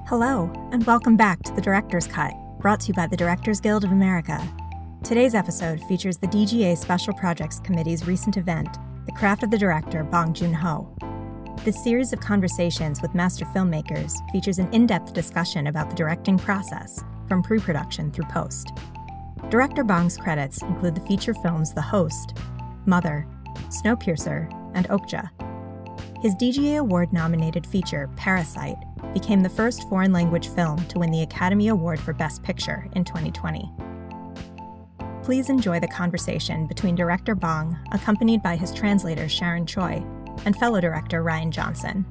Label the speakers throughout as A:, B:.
A: Hello, and welcome back to The Director's Cut, brought to you by the Directors Guild of America. Today's episode features the DGA Special Projects Committee's recent event, The Craft of the Director, Bong Joon-ho. This series of conversations with master filmmakers features an in-depth discussion about the directing process, from pre-production through post. Director Bong's credits include the feature films The Host, Mother, Snowpiercer, and Okja. His DGA Award-nominated feature, Parasite, became the first foreign-language film to win the Academy Award for Best Picture in 2020. Please enjoy the conversation between director Bong, accompanied by his translator Sharon Choi, and fellow director Ryan Johnson.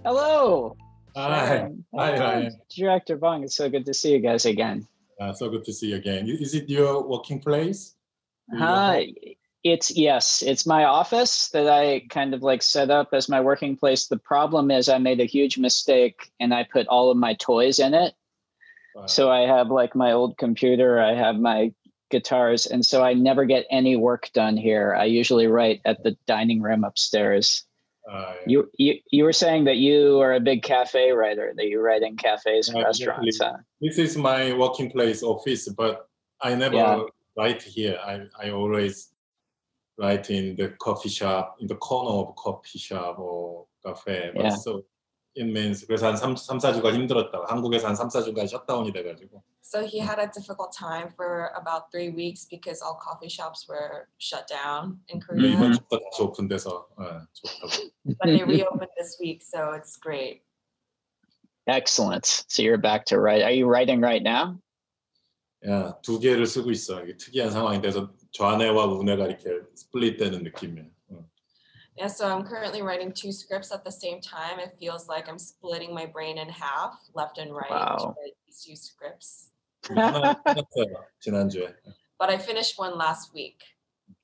B: Hello!
C: Hi, Ryan.
B: Director Bong, it's so good to see you guys again.
C: So good to see you again. Is it your working place?
B: It's my office that I kind of like set up as my working place. The problem is I made a huge mistake and I put all of my toys in it.
C: Wow.
B: So I have like my old computer, I have my guitars, and so I never get any work done here. I usually write at the dining room upstairs.
C: Yeah.
B: You were saying that you are a big cafe writer, that you write in cafes and restaurants. Huh?
C: This is my working place office, but I never write here. I always write in the coffee shop, in the corner of coffee shop or cafe. But so it means 그래서 한 3, 4주가 힘들었다고. 한국에서 한 3, 4주간 셧다운이 돼가지고.
D: So he had a difficult time for about 3 weeks because all coffee shops were shut down in Korea.
C: 이번 주부터 다시 오픈돼서 좋다고.
D: But they reopened this week, so it's great.
B: Excellent. So you're back to write. Are you writing right now?
C: 야, 2개를 쓰고 있어. 이게 특이한 상황이 돼서 좌뇌와 우뇌가 이렇게 스플릿되는 느낌이야.
D: Yeah, so I'm currently writing 2 scripts at the same time. It feels like I'm splitting my brain in half, left and right, to write these 2 scripts.
C: 지난주에.
D: But I finished one last week.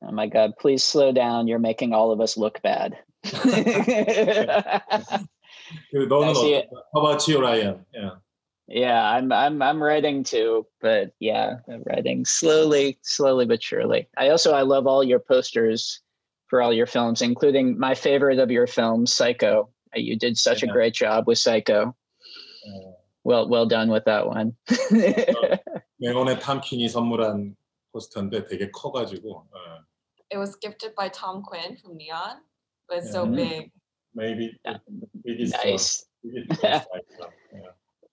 B: Oh my God, please slow down. You're making all of us look bad.
C: 너는 어떻게? How about you, Ryan?
B: Yeah, I'm writing too, but I'm writing slowly but surely. I love all your posters for all your films, including my favorite of your films, Psycho. You did such a great job with Psycho. Well done with that one.
C: 매원의 탐킨이 선물한 포스터인데 되게 커가지고.
D: It was gifted by Tom Quinn from Neon, but it's so big.
C: Maybe
B: nice.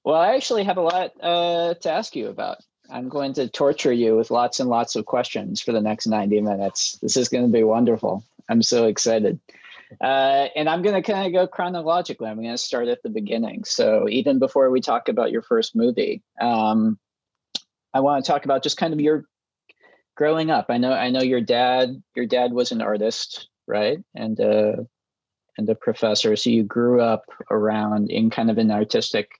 B: Well, I actually have a lot to ask you about. I'm going to torture you with lots and lots of questions for the next 90 minutes. This is going to be wonderful. I'm so excited. And I'm going to kind of go chronologically. I'm going to start at the beginning. So even before we talk about your first movie, I want to talk about just kind of your growing up. I know your dad was an artist, right? And a professor. So you grew up around in kind of an artistic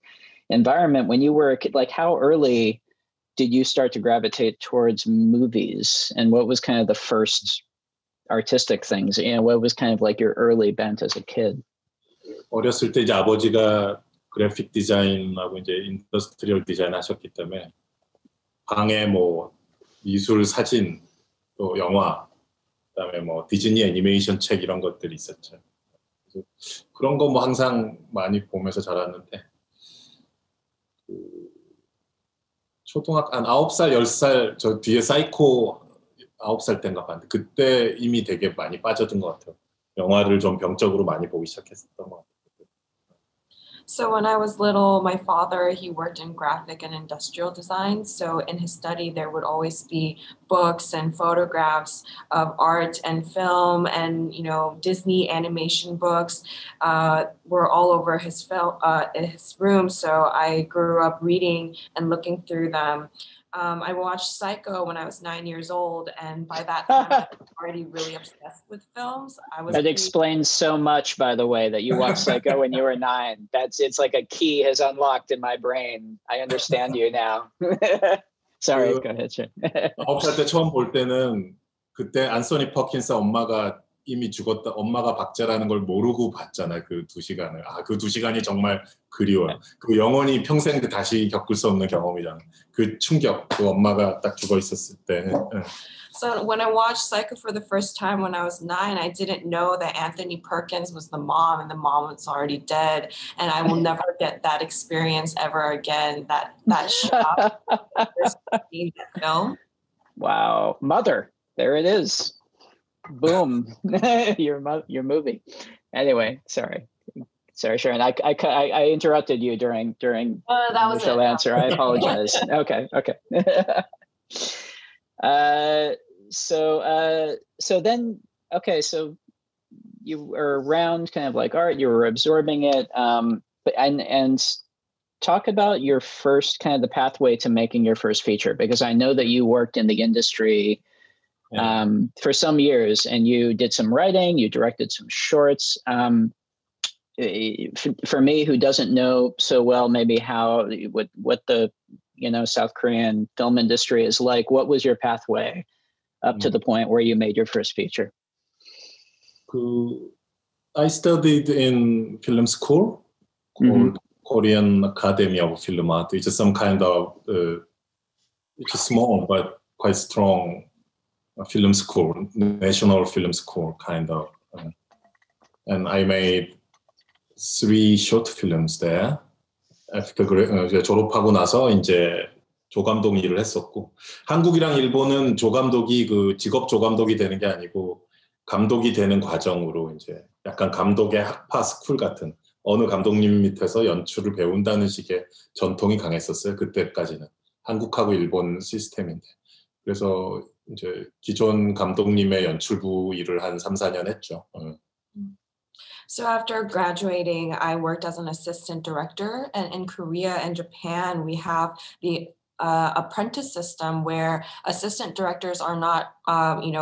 B: environment. When you were a kid, like how early did you start to gravitate towards movies, and what was kind of the first artistic things? What was kind of like your early bent as a kid?
C: 어렸을 때 이제 아버지가 그래픽 디자인하고 이제 인더스트리얼 디자인 하셨기 때문에 방에 뭐 미술, 사진, 또 영화, 그다음에 뭐 디즈니 애니메이션 책 이런 것들이 있었죠. 그래서 그런 거 뭐 항상 많이 보면서 자랐는데. 초등학교 한 9살, 10살 저 뒤에 사이코 9살 때인가 봤는데 그때 이미 되게 많이 빠져든 것 같아요. 영화를 좀 병적으로 많이 보기 시작했었던 것 같아요.
D: So when I was little, my father, he worked in graphic and industrial design. So in his study, there would always be books and photographs of art and film, and Disney animation books were all over his room. So I grew up reading and looking through them. I watched Psycho when I was 9 years old, and by that time I was already really obsessed with films.
B: That explains so much, by the way, that you watched Psycho when you were 9. It's like a key has unlocked in my brain. I understand you now. Sorry, go ahead.
C: 9살 때 처음 볼 때는 그때 안소니 퍼킨스 엄마가 이미 죽었다. 엄마가 박제라는 걸 모르고 봤잖아요. 그 2시간을. 그 2시간이 정말 그리워요. 그 영원히 평생 다시 겪을 수 없는 경험이잖아요. 그 충격, 그 엄마가 딱 죽어 있었을 때.
D: So when I watched Psycho for the first time when I was 9, I didn't know that Anthony Perkins was the mom and the mom was already dead. And I will never get that experience ever again. That shock. Seeing that film.
B: Wow, Mother. There it is. Boom. your movie. Anyway, sorry, Sharon. I interrupted you during
D: that was
B: the answer. I apologize. Okay. So then, okay, so you were around kind of like art, you were absorbing it, but talk about your first kind of the pathway to making your first feature, because I know that you worked in the industry for some years, and you did some writing, you directed some shorts. For me, who doesn't know so well, maybe what the South Korean film industry is like, what was your pathway up to the point where you made your first feature?
C: I studied in film school called Korean Academy of Film Art. It's some kind of it's small but quite strong film school, national film school kind of. And I made 3 short films there. 졸업하고 나서 이제 조감독 일을 했었고, 한국이랑 일본은 조감독이 직업 조감독이 되는 게 아니고 감독이 되는 과정으로 이제 약간 감독의 학파 스쿨 같은 어느 감독님 밑에서 연출을 배운다는 식의 전통이 강했었어요. 그때까지는 한국하고 일본 시스템인데. 그래서 이제 기존 감독님의 연출부 일을 한 3, 4년 했죠.
D: So after graduating, I worked as an assistant director, and in Korea and Japan, we have the apprentice system where assistant directors are not,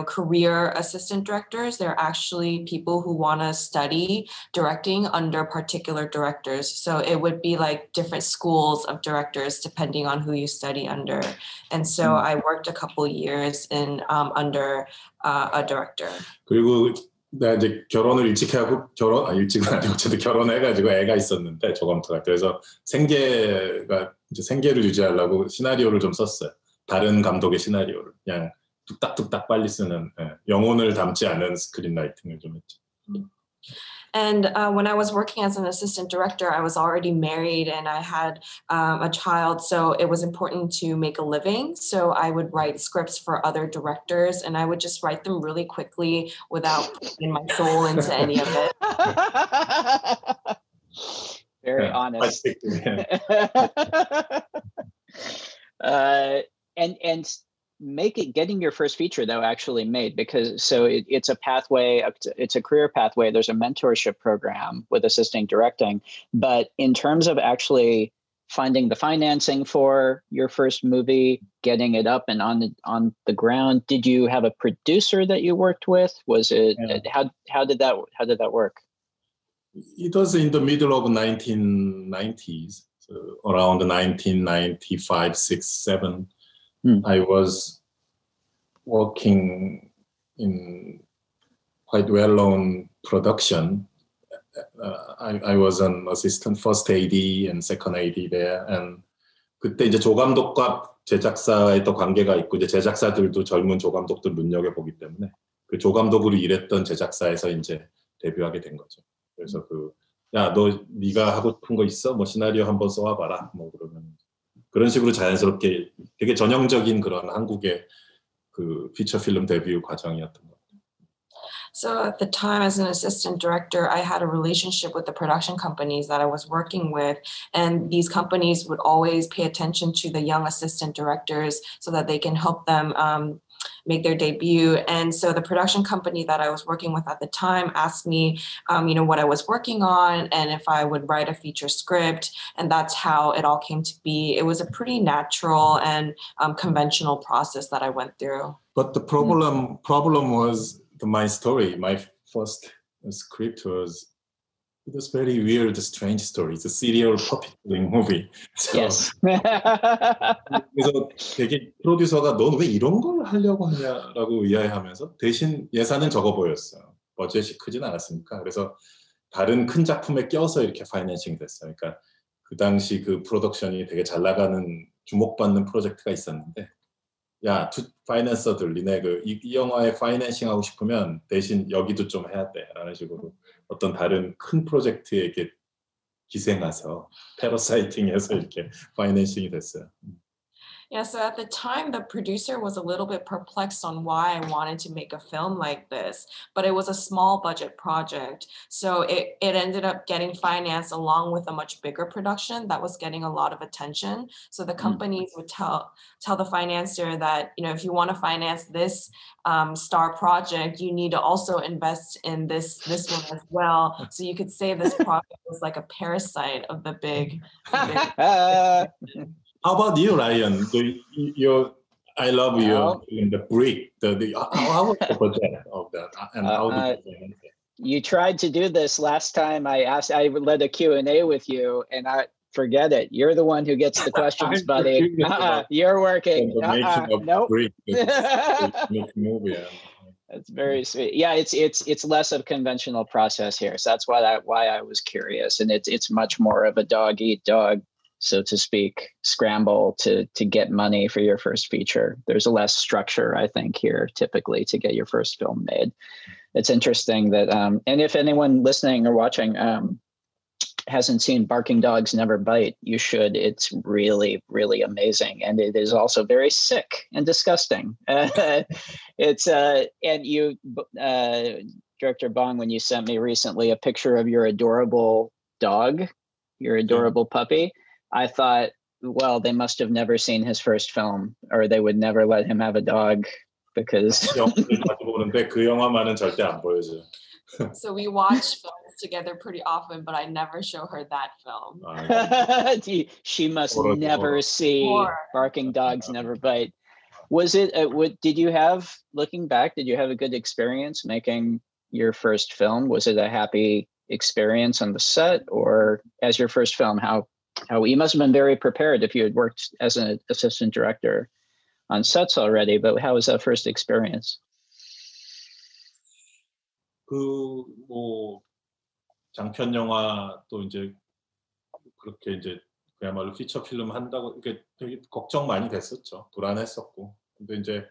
D: career assistant directors. They're actually people who want to study directing under particular directors. So it would be like different schools of directors depending on who you study under. And so I worked a couple years in under a director.
C: 그리고 내가 이제 결혼을 일찍 하고 일찍은 아니고 어쨌든 결혼해가지고 애가 있었는데 조감독가 그래서 생계를 유지하려고 시나리오를 좀 썼어요. 다른 감독의 시나리오를 그냥 뚝딱뚝딱 빨리 쓰는 영혼을 담지 않은 스크린라이팅을 좀 했죠.
D: And when I was working as an assistant director, I was already married and I had a child, so it was important to make a living. So I would write scripts for other directors, and I would just write them really quickly without putting my soul into any of it.
B: Very honest. And getting your first feature though actually made, because it's a pathway, it's a career pathway. There's a mentorship program with assisting directing, but in terms of actually finding the financing for your first movie, getting it up and on the ground, did you have a producer that you worked with? Was it how did that work?
C: It was in the middle of 1990s, so around 1995, 6, 7. I was working in quite well-known production. I was an assistant first AD and second AD there. And 그때 이제 조감독과 제작사의 또 관계가 있고 이제 제작사들도 젊은 조감독들 눈여겨보기 때문에 그 조감독으로 일했던 제작사에서 이제 데뷔하게 된 거죠. 그래서 네가 하고 싶은 거 있어? 뭐 시나리오 한번 써와봐라. 뭐 그러면. 그런 식으로 자연스럽게 되게 전형적인 그런 한국의 그 피처 필름 데뷔 과정이었던 것 같아요.
D: So at the time as an assistant director, I had a relationship with the production companies that I was working with, and these companies would always pay attention to the young assistant directors so that they can help them make their debut. And so the production company that I was working with at the time asked me, what I was working on and if I would write a feature script. And that's how it all came to be. It was a pretty natural and conventional process that I went through.
C: But the problem was my story. My first script was very weird, strange story. It's a serial puppeteering movie. So,
B: yes.
C: 그래서 되게 프로듀서가 넌 왜 이런 걸 하려고 하냐라고 의아해하면서 대신 예산은 적어 보였어요. 버젯이 크진 않았으니까. 그래서 다른 큰 작품에 껴서 이렇게 파이낸싱이 됐어요. 그러니까 그 당시 그 프로덕션이 되게 잘 나가는 주목받는 프로젝트가 있었는데, 야, 파이낸서들, 니네 이 영화에 파이낸싱 하고 싶으면 대신 여기도 좀 해야 돼. 라는 식으로 어떤 다른 큰 프로젝트에 이렇게 기생해서 패러사이팅해서 이렇게 파이낸싱이 됐어요.
D: Yeah, so at the time, the producer was a little bit perplexed on why I wanted to make a film like this, but it was a small budget project. So it ended up getting financed along with a much bigger production that was getting a lot of attention. So the companies would tell the financier that, if you want to finance this star project, you need to also invest in this one as well. So you could say this project was like a parasite of the big.
C: How about you, Ryan? I love you in the brick. How was the budget of that? And how did you finance it?
B: You tried to do this last time I led a Q&A with you, and forget it. You're the one who gets the questions, buddy. You're working. Nope.
C: Brick, movie.
B: That's very sweet. Yeah, it's less of a conventional process here, so that's why I was curious, and it's much more of a dog eat dog, so to speak, scramble to get money for your first feature. There's less structure, I think, here typically to get your first film made. It's interesting that, and if anyone listening or watching hasn't seen Barking Dogs Never Bite, you should. It's really, really amazing. And it is also very sick and disgusting. It's, and you, Director Bong, when you sent me recently a picture of your adorable dog, your adorable puppy, I thought, well, they must have never seen his first film, or they would never let him have a dog because.
C: 그 영화만은 절대 안 보여줘.
D: So we watch films together pretty often, but I never show her that film.
B: She must never see Barking Dogs Never Bite. Was it? Did you have, looking back, did you have a good experience making your first film? Was it a happy experience on the set, or as your first film? How you must have been very prepared if you had worked as an assistant director on sets already. But how was that first experience?
C: 장편 영화 또 이제 그렇게 이제 그야말로 피처 필름 한다고 이게 되게 걱정 많이 됐었죠. 불안했었고. 근데 이제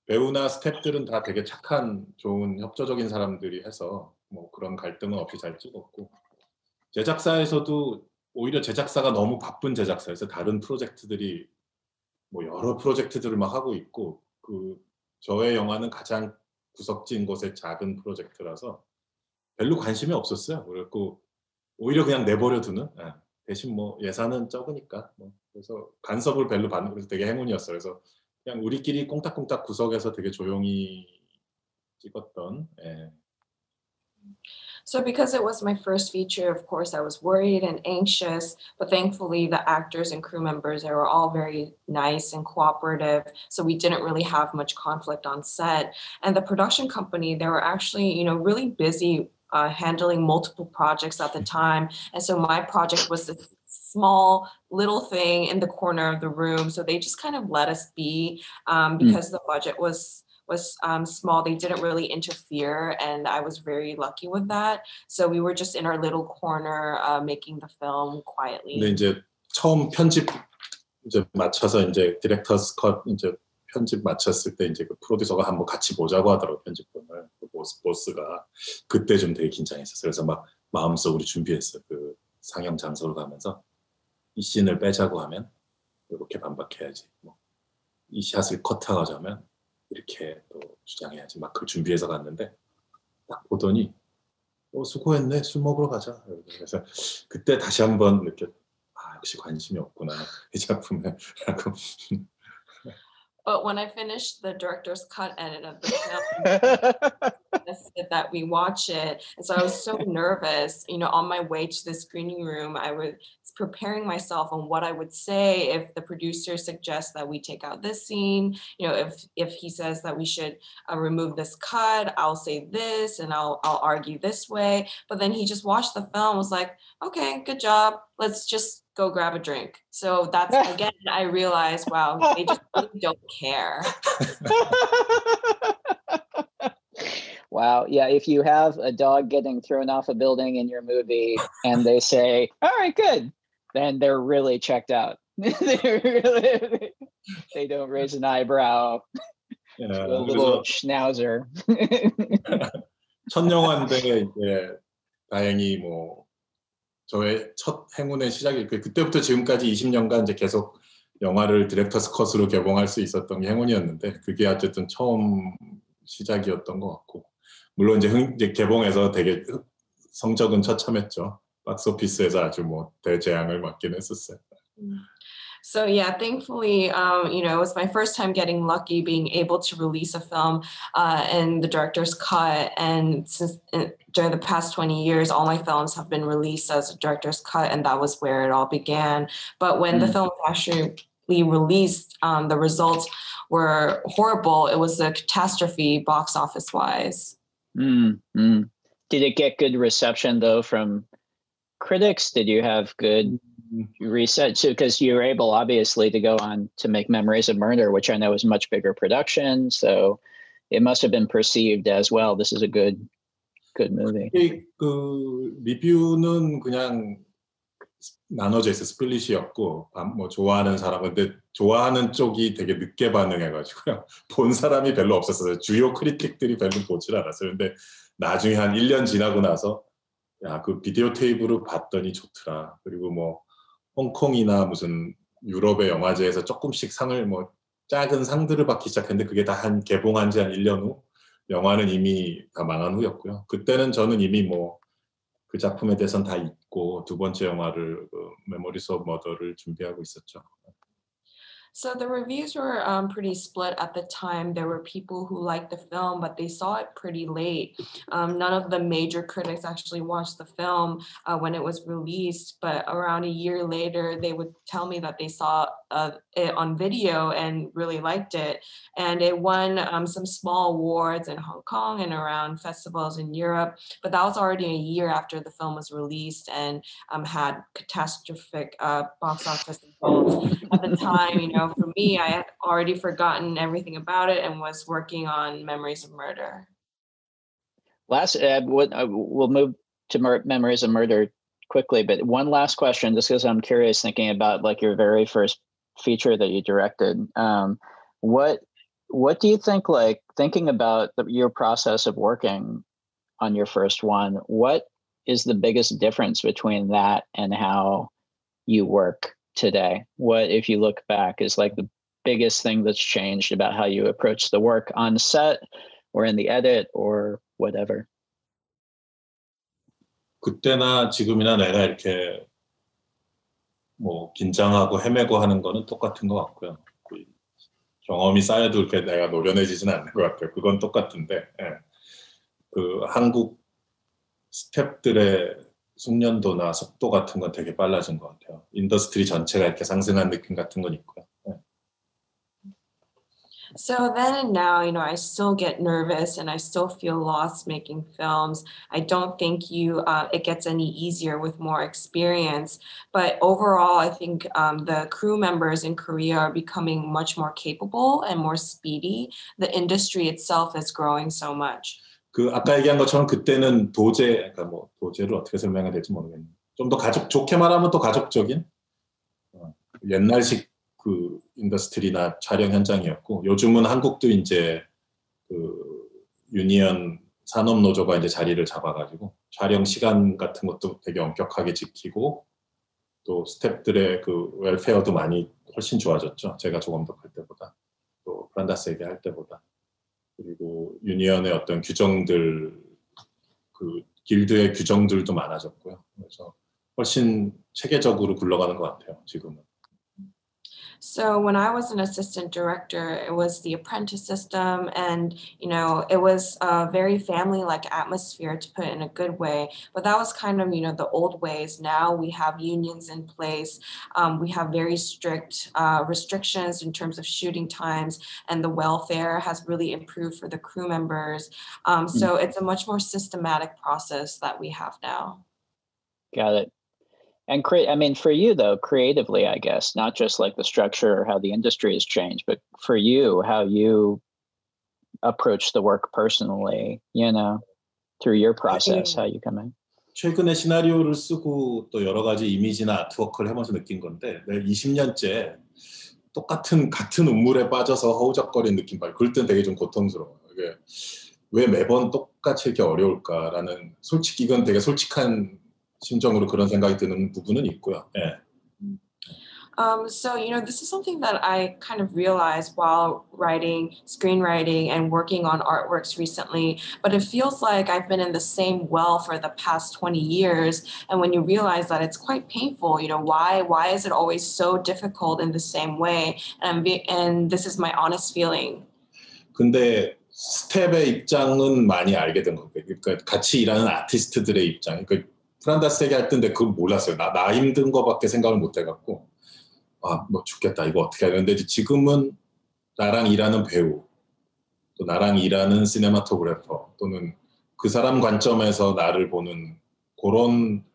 C: 배우나 스태프들은 다 되게 착한, 좋은, 협조적인 사람들이 해서 뭐 그런 갈등은 없이 잘 찍었고, 제작사에서도 오히려 제작사가 너무 바쁜 제작사에서 다른 프로젝트들이 뭐 여러 프로젝트들을 막 하고 있고, 저의 영화는 가장 구석진 곳의 작은 프로젝트라서 별로 관심이 없었어요. 그래갖고 오히려 그냥 내버려 두는, 대신 뭐 예산은 적으니까 그래서 간섭을 별로 받는, 그래서 되게 행운이었어요. 그래서 그냥 우리끼리 꽁딱꽁딱 구석에서 되게 조용히 찍었던.
D: So because it was my first feature, of course, I was worried and anxious, but thankfully the actors and crew members, they were all very nice and cooperative. So we didn't really have much conflict on set. And the production company, they were actually, really busy handling multiple projects at the time. And so my project was this small little thing in the corner of the room. So they just kind of let us be because the budget was small. They didn't really interfere, and I was very lucky with that. So we were just in our little corner making the film quietly.
C: 근데 이제 처음 편집 이제 맞춰서 이제 디렉터스 컷 이제 편집 마쳤을 때 이제 그 프로듀서가 한번 같이 보자고 하더라고, 편집본을. 보스가 그때 좀 되게 긴장했었어요. 그래서 막 마음속으로 준비했어요. 그 상영 장소로 가면서 이 씬을 빼자고 하면 이렇게 반박해야지. 이 샷을 컷하자면 이렇게 또 주장해야지. 막 그걸 준비해서 갔는데 딱 보더니 수고했네, 술 먹으러 가자. 그래서 그때 다시 한번 역시 관심이 없구나 이 작품에 라고.
D: But when I finished the director's cut edit of the film, I said that we watch it. And so I was so nervous, on my way to the screening room, I was preparing myself on what I would say if the producer suggests that we take out this scene. If he says that we should remove this cut, I'll say this and I'll argue this way. But then he just watched the film, was like, okay, good job. Let's just go grab a drink. So that's, again, I realized, wow, they just really don't care.
B: Wow. Yeah. If you have a dog getting thrown off a building in your movie and they say, all right, good, then they're really checked out. They don't raise an eyebrow
C: 예,
B: to a little
C: 그래서
B: schnauzer.
C: 첫 영화인데 이제 다행히 뭐 저의 첫 행운의 시작이 그때부터 지금까지 20년간 이제 계속 영화를 디렉터스 컷으로 개봉할 수 있었던 게 행운이었는데 그게 어쨌든 처음 시작이었던 것 같고 물론 이제 개봉해서 되게 성적은 처참했죠. 박스오피스에서 아주 뭐 대재앙을 맞긴 했었어요.
D: So yeah, thankfully, it was my first time getting lucky being able to release a film in the director's cut. And since during the past 20 years, all my films have been released as a director's cut, and that was where it all began. But when the film was actually released, the results were horrible. It was a catastrophe box office wise.
B: Did it get good reception though from critics? Did you have good research? Because you were able obviously to go on to make Memories of Murder, which I know is a much bigger production. So it must have been perceived as well. This is a good movie.
C: 그 리뷰는 그냥 나눠져 있어 스플릿이었고 뭐 좋아하는 사람 근데 좋아하는 쪽이 되게 늦게 반응해가지고요. 본 사람이 별로 없었어요. 주요 크리틱들이 별로 보질 않았어요. 근데 나중에 한 1년 지나고 나서 야, 그 비디오 테이프로 봤더니 좋더라. 그리고 뭐 홍콩이나 무슨 유럽의 영화제에서 조금씩 상을 뭐 작은 상들을 받기 시작했는데 그게 다 한 개봉한 지 한 1년 후 영화는 이미 다 망한 후였고요. 그때는 저는 이미 뭐 그 작품에 대해서는 다 잊고 두 번째 영화를 메모리스 오브 머더를 준비하고 있었죠.
D: So the reviews were pretty split at the time. There were people who liked the film, but they saw it pretty late. None of the major critics actually watched the film when it was released, but around a year later, they would tell me that they saw it on video and really liked it. And it won some small awards in Hong Kong and around festivals in Europe, but that was already a year after the film was released and had catastrophic box office results. At the time, for me, I had already forgotten everything about it and was working on Memories of Murder.
B: We'll move to Memories of Murder quickly, but one last question, just because I'm curious, thinking about like your very first feature that you directed. What do you think, like thinking about your process of working on your first one, what is the biggest difference between that and how you work today? What, if you look back, is like the biggest thing that's changed about how you approach the work on set or in the edit or whatever?
C: 그때나 지금이나 내가 이렇게 뭐 긴장하고 헤매고 하는 거는 똑같은 것 같고요. 그 경험이 쌓여도 이렇게 내가 노련해지진 않는 것 같아요. 그건 똑같은데 그 한국 스텝들의 숙련도나 속도 같은 건 되게 빨라진 것 같아요. 인더스트리 전체가 이렇게 상승한 느낌 같은 건 있고요.
D: So then and now, I still get nervous and I still feel lost making films. I don't think it gets any easier with more experience. But overall, I think the crew members in Korea are becoming much more capable and more speedy. The industry itself is growing so much.
C: 그 아까 얘기한 것처럼 그때는 그러니까 뭐 도제를 어떻게 설명해야 될지 모르겠는데 좀 더 좋게 말하면 또 가족적인 옛날식 그 인더스트리나 촬영 현장이었고 요즘은 한국도 이제 그 유니언 산업노조가 이제 자리를 잡아가지고 촬영 시간 같은 것도 되게 엄격하게 지키고 또 스태프들의 그 웰페어도 많이 훨씬 좋아졌죠. 제가 조감독할 때보다 또 프란다스 얘기할 때보다. 그리고 유니언의 어떤 규정들, 그 길드의 규정들도 많아졌고요. 그래서 훨씬 체계적으로 굴러가는 것 같아요, 지금은.
D: So when I was an assistant director, it was the apprentice system and, it was a very family-like atmosphere, to put it in a good way. But that was kind of, the old ways. Now we have unions in place. We have very strict restrictions in terms of shooting times, and the welfare has really improved for the crew members. So it's a much more systematic process that we have now.
B: Got it. And for you though, creatively, I guess, not just like the structure or how the industry has changed, but for you, how you approach the work personally, through your process, how you come in?
C: 최근에 시나리오를 쓰고 또 여러 가지 이미지나 아트워크를 해보면서 느낀 건데 내가 20년째 같은 음물에 빠져서 허우적거리는 느낌 봐요. 그럴 땐 되게 좀 고통스러워요. 이게 왜 매번 똑같이 이렇게 어려울까라는 솔직히 이건 되게 솔직한 심정으로 그런 생각이 드는 부분은 있고요. 예.
D: So, this is something that I kind of realized while writing, screenwriting, and working on artworks recently. But it feels like I've been in the same well for the past 20 years. And when you realize that, it's quite painful. Why is it always so difficult in the same way? And this is my honest feeling.
C: 근데 스텝의 입장은 많이 알게 된 거예요. 그러니까 같이 일하는 아티스트들의 입장. 그러니까 프란다스에게 할 때인데 그걸 몰랐어요. 나 힘든 거밖에 생각을 못 해갖고. 뭐 죽겠다 이거 어떻게 해야 되는데 지금은 나랑 일하는 배우 또 나랑 일하는 시네마토그래퍼 또는 그 사람 관점에서 나를 보는 그런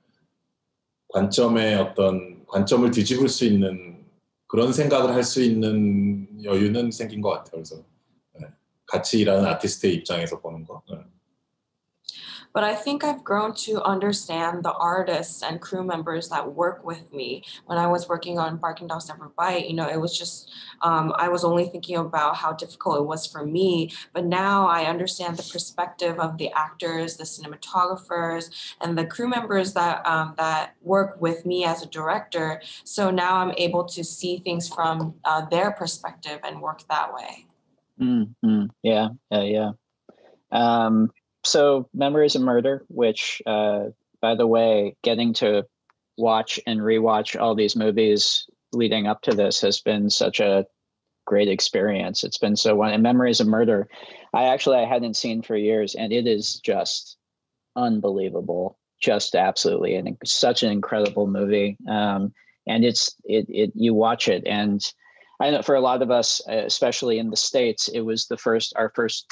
C: 관점의 어떤 관점을 뒤집을 수 있는 그런 생각을 할 수 있는 여유는 생긴 것 같아요. 그래서 같이 일하는 아티스트의 입장에서 보는 거.
D: But I think I've grown to understand the artists and crew members that work with me. When I was working on Barking Dogs Never Bite, it was just, I was only thinking about how difficult it was for me. But now I understand the perspective of the actors, the cinematographers, and the crew members that work with me as a director. So now I'm able to see things from their perspective and work that way.
B: Mm-hmm. Yeah. So Memories of Murder, which, by the way, getting to watch and rewatch all these movies leading up to this has been such a great experience. It's been so and Memories of Murder, I hadn't seen for years, and it is just unbelievable, just absolutely, and such an incredible movie. And you watch it, and I know for a lot of us, especially in the States, it was our first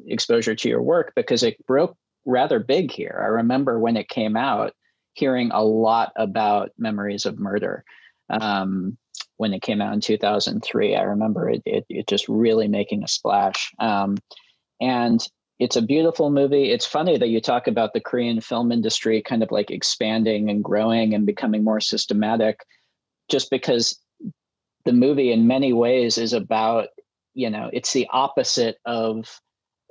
B: exposure to your work because it broke rather big here. I remember when it came out, hearing a lot about Memories of Murder. When it came out in 2003, I remember it just really making a splash. And it's a beautiful movie. It's funny that you talk about the Korean film industry kind of like expanding and growing and becoming more systematic, just because the movie in many ways is about, it's the opposite of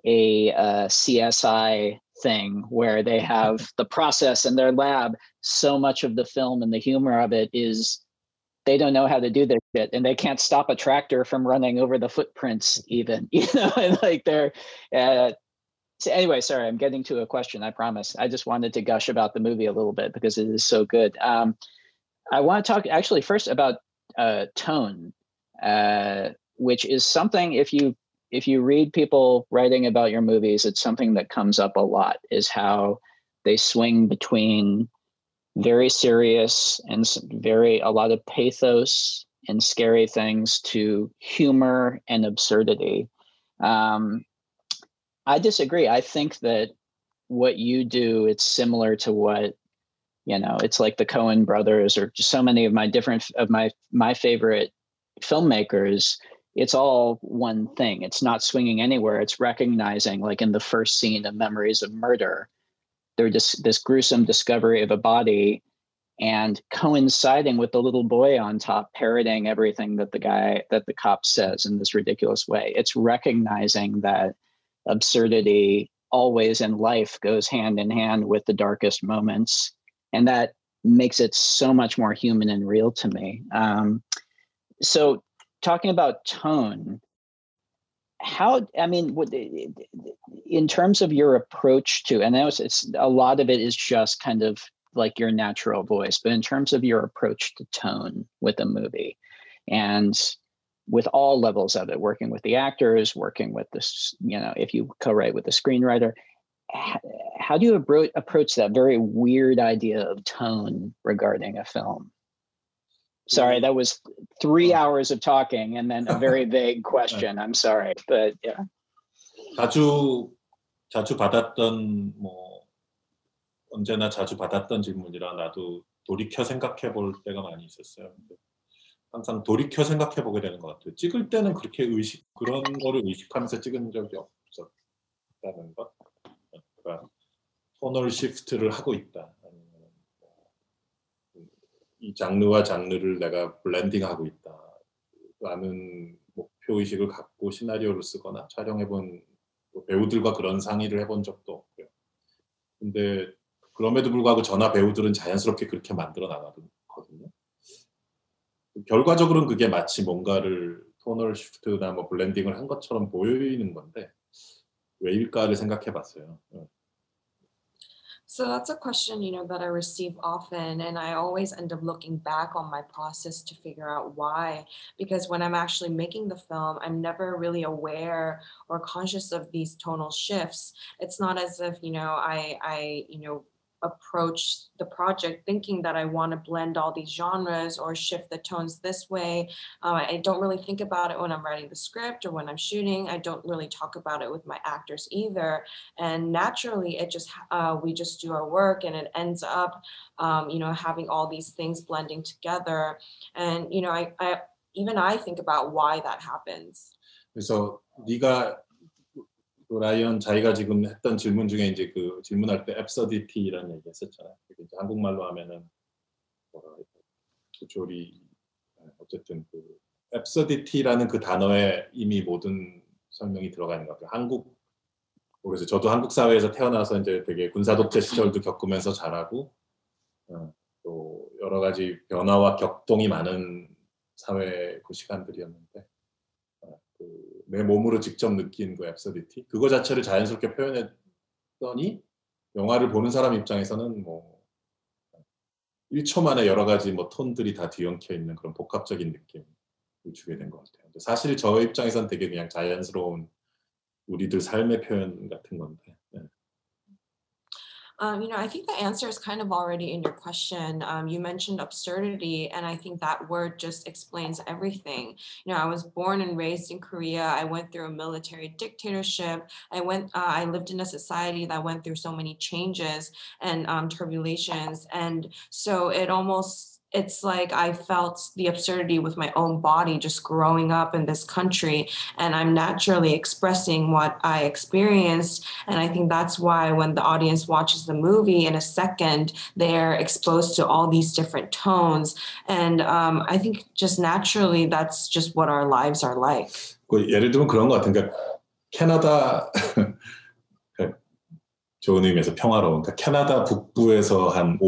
B: a CSI thing where they have the process in their lab. So much of the film and the humor of it is they don't know how to do this shit, and they can't stop a tractor from running over the footprints even, and like they're, so anyway, sorry, I'm getting to a question, I promise. I just wanted to gush about the movie a little bit because it is so good. I want to talk actually first about tone, which is something, if you read people writing about your movies, it's something that comes up a lot, is how they swing between very serious and a lot of pathos and scary things to humor and absurdity. I disagree. I think that what you do, it's similar to what, it's like the Coen brothers or just so many of my favorite filmmakers. It's all one thing. It's not swinging anywhere. It's recognizing, like in the first scene of Memories of Murder, they're just this gruesome discovery of a body and coinciding with the little boy on top parroting everything that the cop says in this ridiculous way. It's recognizing that absurdity always in life goes hand in hand with the darkest moments. And that makes it so much more human and real to me. So talking about tone, in terms of your approach to, and I know it's a lot of it is just kind of like your natural voice, but in terms of your approach to tone with a movie and with all levels of it, working with the actors, working with this, if you co-write with the screenwriter, how do you approach that very weird idea of tone regarding a film? Sorry, that was 3 hours of talking and then a very vague question. I'm sorry, but yeah.
C: 자주 받았던 언제나 자주 받았던 질문이라 나도 돌이켜 생각해 볼 때가 많이 있었어요. 항상 돌이켜 생각해 보게 되는 것 같아요. 찍을 때는 그렇게 그런 거를 의식하면서 찍은 적이 없었다는 것. 그러니까 토널 시프트를 하고 있다. 아니면 이 장르와 장르를 내가 블렌딩하고 있다라는 목표의식을 갖고 시나리오를 쓰거나 촬영해본 배우들과 그런 상의를 해본 적도 없고요. 근데 그럼에도 불구하고 전화 배우들은 자연스럽게 그렇게 만들어 나가거든요. 결과적으로는 그게 마치 뭔가를 토널 시프트나 뭐 블렌딩을 한 것처럼 보이는 건데 왜일까를 생각해 봤어요.
D: So that's a question, that I receive often, and I always end up looking back on my process to figure out why. Because when I'm actually making the film, I'm never really aware or conscious of these tonal shifts. It's not as if, I approach the project thinking that I want to blend all these genres or shift the tones this way. I don't really think about it when I'm writing the script or when I'm shooting. I don't really talk about it with my actors either. And naturally, we just do our work, and it ends up, having all these things blending together. And I think about why that happens.
C: 그래서 네가 라이언 자기가 지금 했던 질문 중에 이제 그 질문할 때 앱서디티라는 얘기 했었잖아요. 이제 한국말로 하면은 조리 어쨌든 그 앱서디티라는 그 단어에 이미 모든 설명이 들어가 있는 것 같아요. 그래서 저도 한국 사회에서 태어나서 이제 되게 군사 독재 시절도 겪으면서 자라고 또 여러 가지 변화와 격동이 많은 사회 그 시간들이었는데 내 몸으로 직접 느낀 그 앱서디티 그거 자체를 자연스럽게 표현했더니 영화를 보는 사람 입장에서는 1초 만에 여러 가지 톤들이 다 뒤엉켜 있는 그런 복합적인 느낌을 주게 된 것 같아요. 사실 저 입장에서는 되게 그냥 자연스러운 우리들 삶의 표현 같은 건데.
D: I think the answer is kind of already in your question. You mentioned absurdity, and I think that word just explains everything. I was born and raised in Korea. I went through a military dictatorship. I lived in a society that went through so many changes and turbulations. And so it's like I felt the absurdity with my own body just growing up in this country, and I'm naturally expressing what I experienced. And I think that's why when the audience watches the movie in a second, they're exposed to all these different tones. And I think just naturally, that's just what our lives are like.
C: 예를 들면 그런 것 같은 게 캐나다 좋은 의미에서 평화로운 캐나다 북부에서 한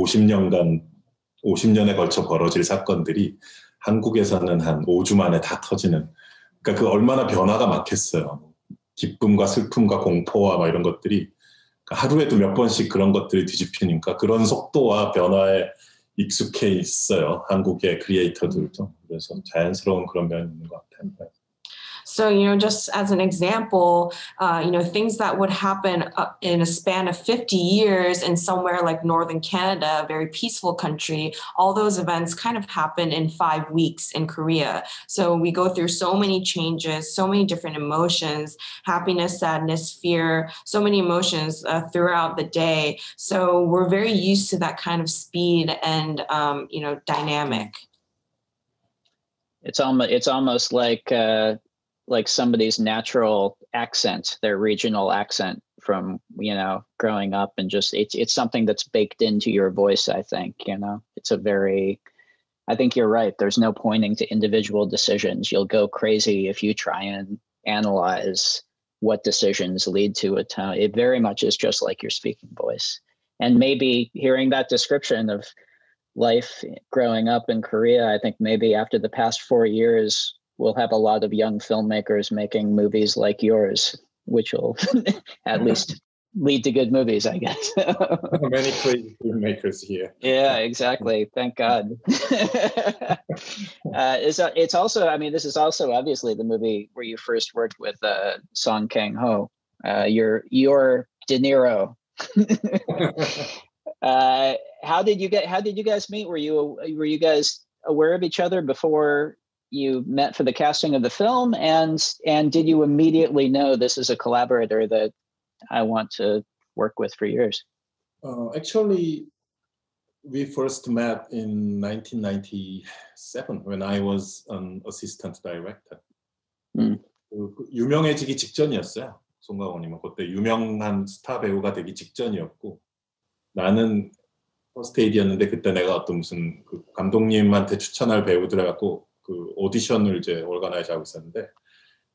C: 50년에 걸쳐 벌어질 사건들이 한국에서는 한 5주 만에 다 터지는. 그러니까 그 얼마나 변화가 많겠어요. 기쁨과 슬픔과 공포와 막 이런 것들이 하루에도 몇 번씩 그런 것들이 뒤집히니까 그런 속도와 변화에 익숙해 있어요. 한국의 크리에이터들도. 그래서 자연스러운 그런 면이 있는 것 같아요.
D: So, just as an example, things that would happen in a span of 50 years in somewhere like Northern Canada, a very peaceful country, all those events kind of happen in 5 weeks in Korea. So we go through so many changes, so many different emotions, happiness, sadness, fear, so many emotions throughout the day. So we're very used to that kind of speed and, dynamic.
B: It's almost like somebody's natural accent, their regional accent from, growing up, and just it's something that's baked into your voice, I think. I think you're right. There's no pointing to individual decisions. You'll go crazy if you try and analyze what decisions lead to a tone. It very much is just like your speaking voice. And maybe hearing that description of life growing up in Korea, I think maybe after the past 4 years, we'll have a lot of young filmmakers making movies like yours, which will at least lead to good movies, I guess.
C: Many crazy filmmakers here.
B: Yeah, exactly. Thank God. It's also, this is also obviously the movie where you first worked with Song Kang-ho, your De Niro. How did you guys meet? Were you guys aware of each other before you met for the casting of the film, and did you immediately know this is a collaborator that I want to work with for years?
C: Actually, we first met in 1997 when I was an assistant director. 유명해지기 직전이었어요. 송강호님은 그때 유명한 스타 배우가 되기 직전이었고 나는 퍼스트 에이디였는데 그때 내가 어떤 무슨 그 감독님한테 추천할 배우들을 갖고 그 오디션을 이제 오르가나이즈 하고 있었는데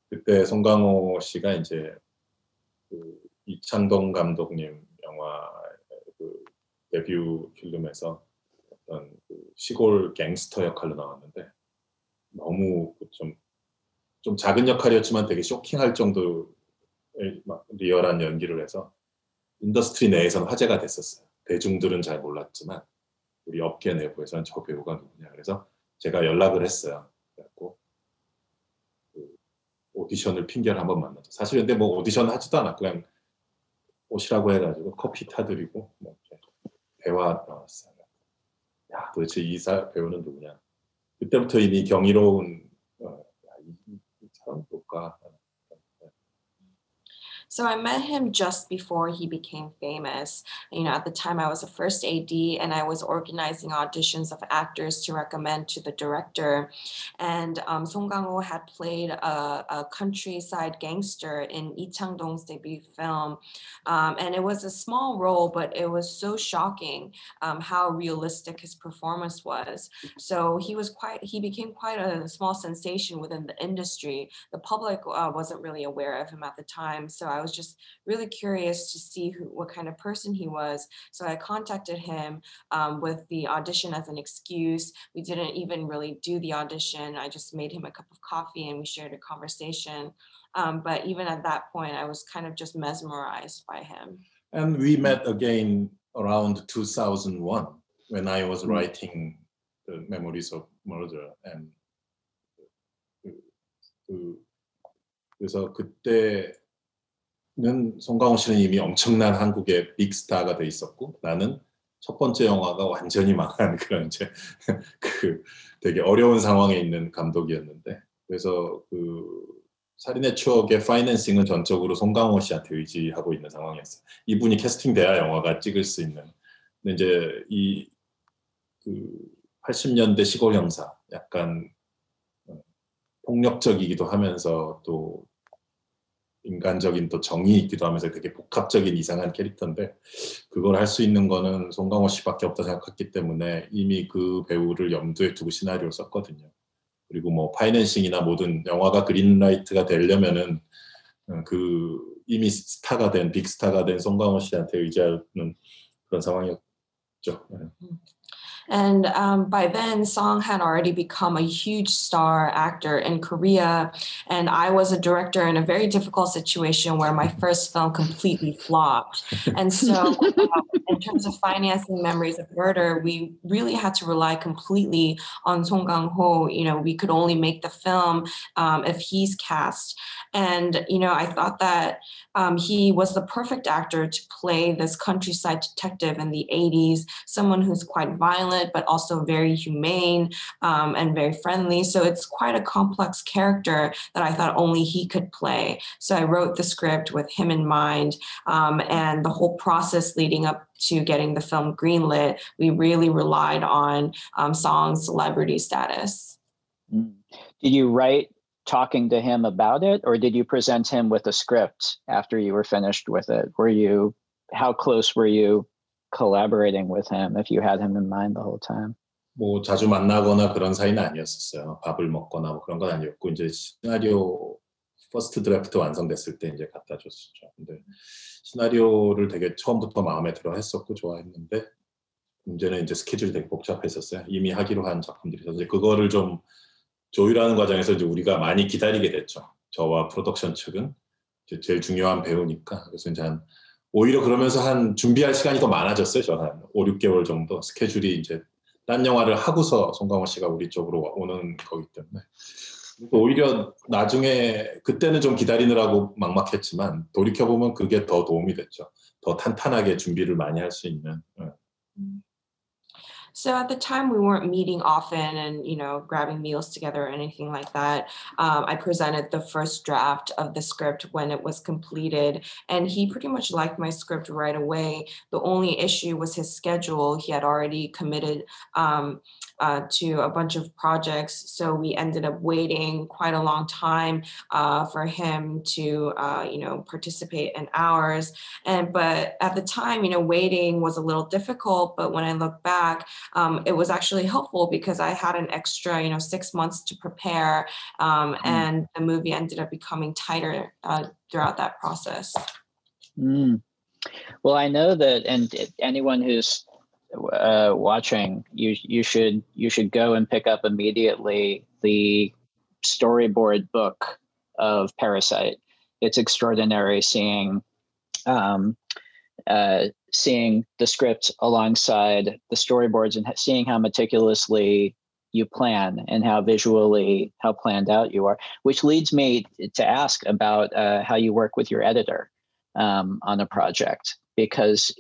C: 그때 송강호 씨가 이제 그 이창동 감독님 영화 그 데뷔 필름에서 어떤 그 시골 갱스터 역할로 나왔는데 너무 좀 작은 역할이었지만 되게 쇼킹할 정도의 막 리얼한 연기를 해서 인더스트리 내에서는 화제가 됐었어요. 대중들은 잘 몰랐지만 우리 업계 내부에서는 저 배우가 누구냐. 그래서 제가 연락을 했어요. 그래갖고 그 오디션을 핑계로 한번 만나죠. 사실 근데 뭐 오디션 하지도 않았고 그냥 오시라고 해가지고 커피 타드리고 뭐 대화 나왔어요. 야 도대체 이 배우는 누구냐. 그때부터 이미 경이로운 이 사람 뭘까.
D: So I met him just before he became famous. You know, at the time I was a first AD and I was organizing auditions of actors to recommend to the director. And Song Kang-ho had played a countryside gangster in Lee Chang-dong's debut film. And it was a small role, but it was so shocking how realistic his performance was. So he became quite a small sensation within the industry. The public wasn't really aware of him at the time. So I was just really curious to see what kind of person he was. So I contacted him with the audition as an excuse. We didn't even really do the audition. I just made him a cup of coffee and we shared a conversation. But even at that point, I was kind of just mesmerized by him.
C: And we met again around 2001 when I was writing the Memories of Murder. And 그래서 그때 는 송강호 씨는 이미 엄청난 한국의 빅스타가 돼 있었고 나는 첫 번째 영화가 완전히 망한 그런 이제 그 되게 어려운 상황에 있는 감독이었는데 그래서 그 살인의 추억의 파이낸싱은 전적으로 송강호 씨한테 의지하고 있는 상황이었어요. 이분이 캐스팅돼야 영화가 찍을 수 있는. 근데 이제 이 그 80년대 시골 형사 약간 폭력적이기도 하면서 또 인간적인 또 정이 있기도 하면서 되게 복합적인 이상한 캐릭터인데 그걸 할 수 있는 거는 송강호 씨밖에 없다 생각했기 때문에 이미 그 배우를 염두에 두고 시나리오를 썼거든요. 그리고 뭐 파이낸싱이나 모든 영화가 그린라이트가 되려면은 그 이미 스타가 된 빅스타가 된 송강호 씨한테 의지하는 그런 상황이었죠.
D: And by then, Song had already become a huge star actor in Korea. And I was a director in a very difficult situation where my first film completely flopped. And so in terms of financing Memories of Murder, we really had to rely completely on Song Kang-ho. You know, we could only make the film if he's cast. And, you know, I thought that he was the perfect actor to play this countryside detective in the 80s, someone who's quite violent, but also very humane and very friendly. So it's quite a complex character that I thought only he could play. So I wrote the script with him in mind, and the whole process leading up to getting the film greenlit, we really relied on Song's celebrity status.
B: Did you write talking to him about it, or did you present him with a script after you were finished with it? How close were you collaborating with him if you had him in mind the whole time?
C: 뭐 자주 만나거나 그런 사이는 아니었었어요. 밥을 먹거나 뭐 그런 건 아니었고 이제 시나리오 퍼스트 드래프트 완성됐을 때 이제 갖다 줬었죠. 근데 시나리오를 되게 처음부터 마음에 들어 했었고 좋아했는데 문제는 이제 스케줄이 되게 복잡했었어요. 이미 하기로 한 작품들이 있어서 이제 그거를 좀 조율하는 과정에서 이제 우리가 많이 기다리게 됐죠. 저와 프로덕션 측은 이제 제일 중요한 배우니까. 그래서 이제 오히려 그러면서 한 준비할 시간이 더 많아졌어요. 저 한 5, 6개월 정도 스케줄이 이제 딴 영화를 하고서 송강호 씨가 우리 쪽으로 오는 거기 때문에 오히려 나중에 그때는 좀 기다리느라고 막막했지만 돌이켜보면 그게 더 도움이 됐죠. 더 탄탄하게 준비를 많이 할 수 있는.
D: So at the time, we weren't meeting often and, grabbing meals together or anything like that. I presented the first draft of the script when it was completed, and he pretty much liked my script right away. The only issue was his schedule. He had already committed to a bunch of projects, so we ended up waiting quite a long time for him to, participate in ours. But at the time, waiting was a little difficult. But when I look back, it was actually helpful because I had an extra, 6 months to prepare, and the movie ended up becoming tighter throughout that process.
B: Well, I know that, and anyone who's watching, you should go and pick up immediately the storyboard book of Parasite. It's extraordinary seeing the script alongside the storyboards and seeing how meticulously you plan and how planned out you are, which leads me to ask about how you work with your editor on a project, because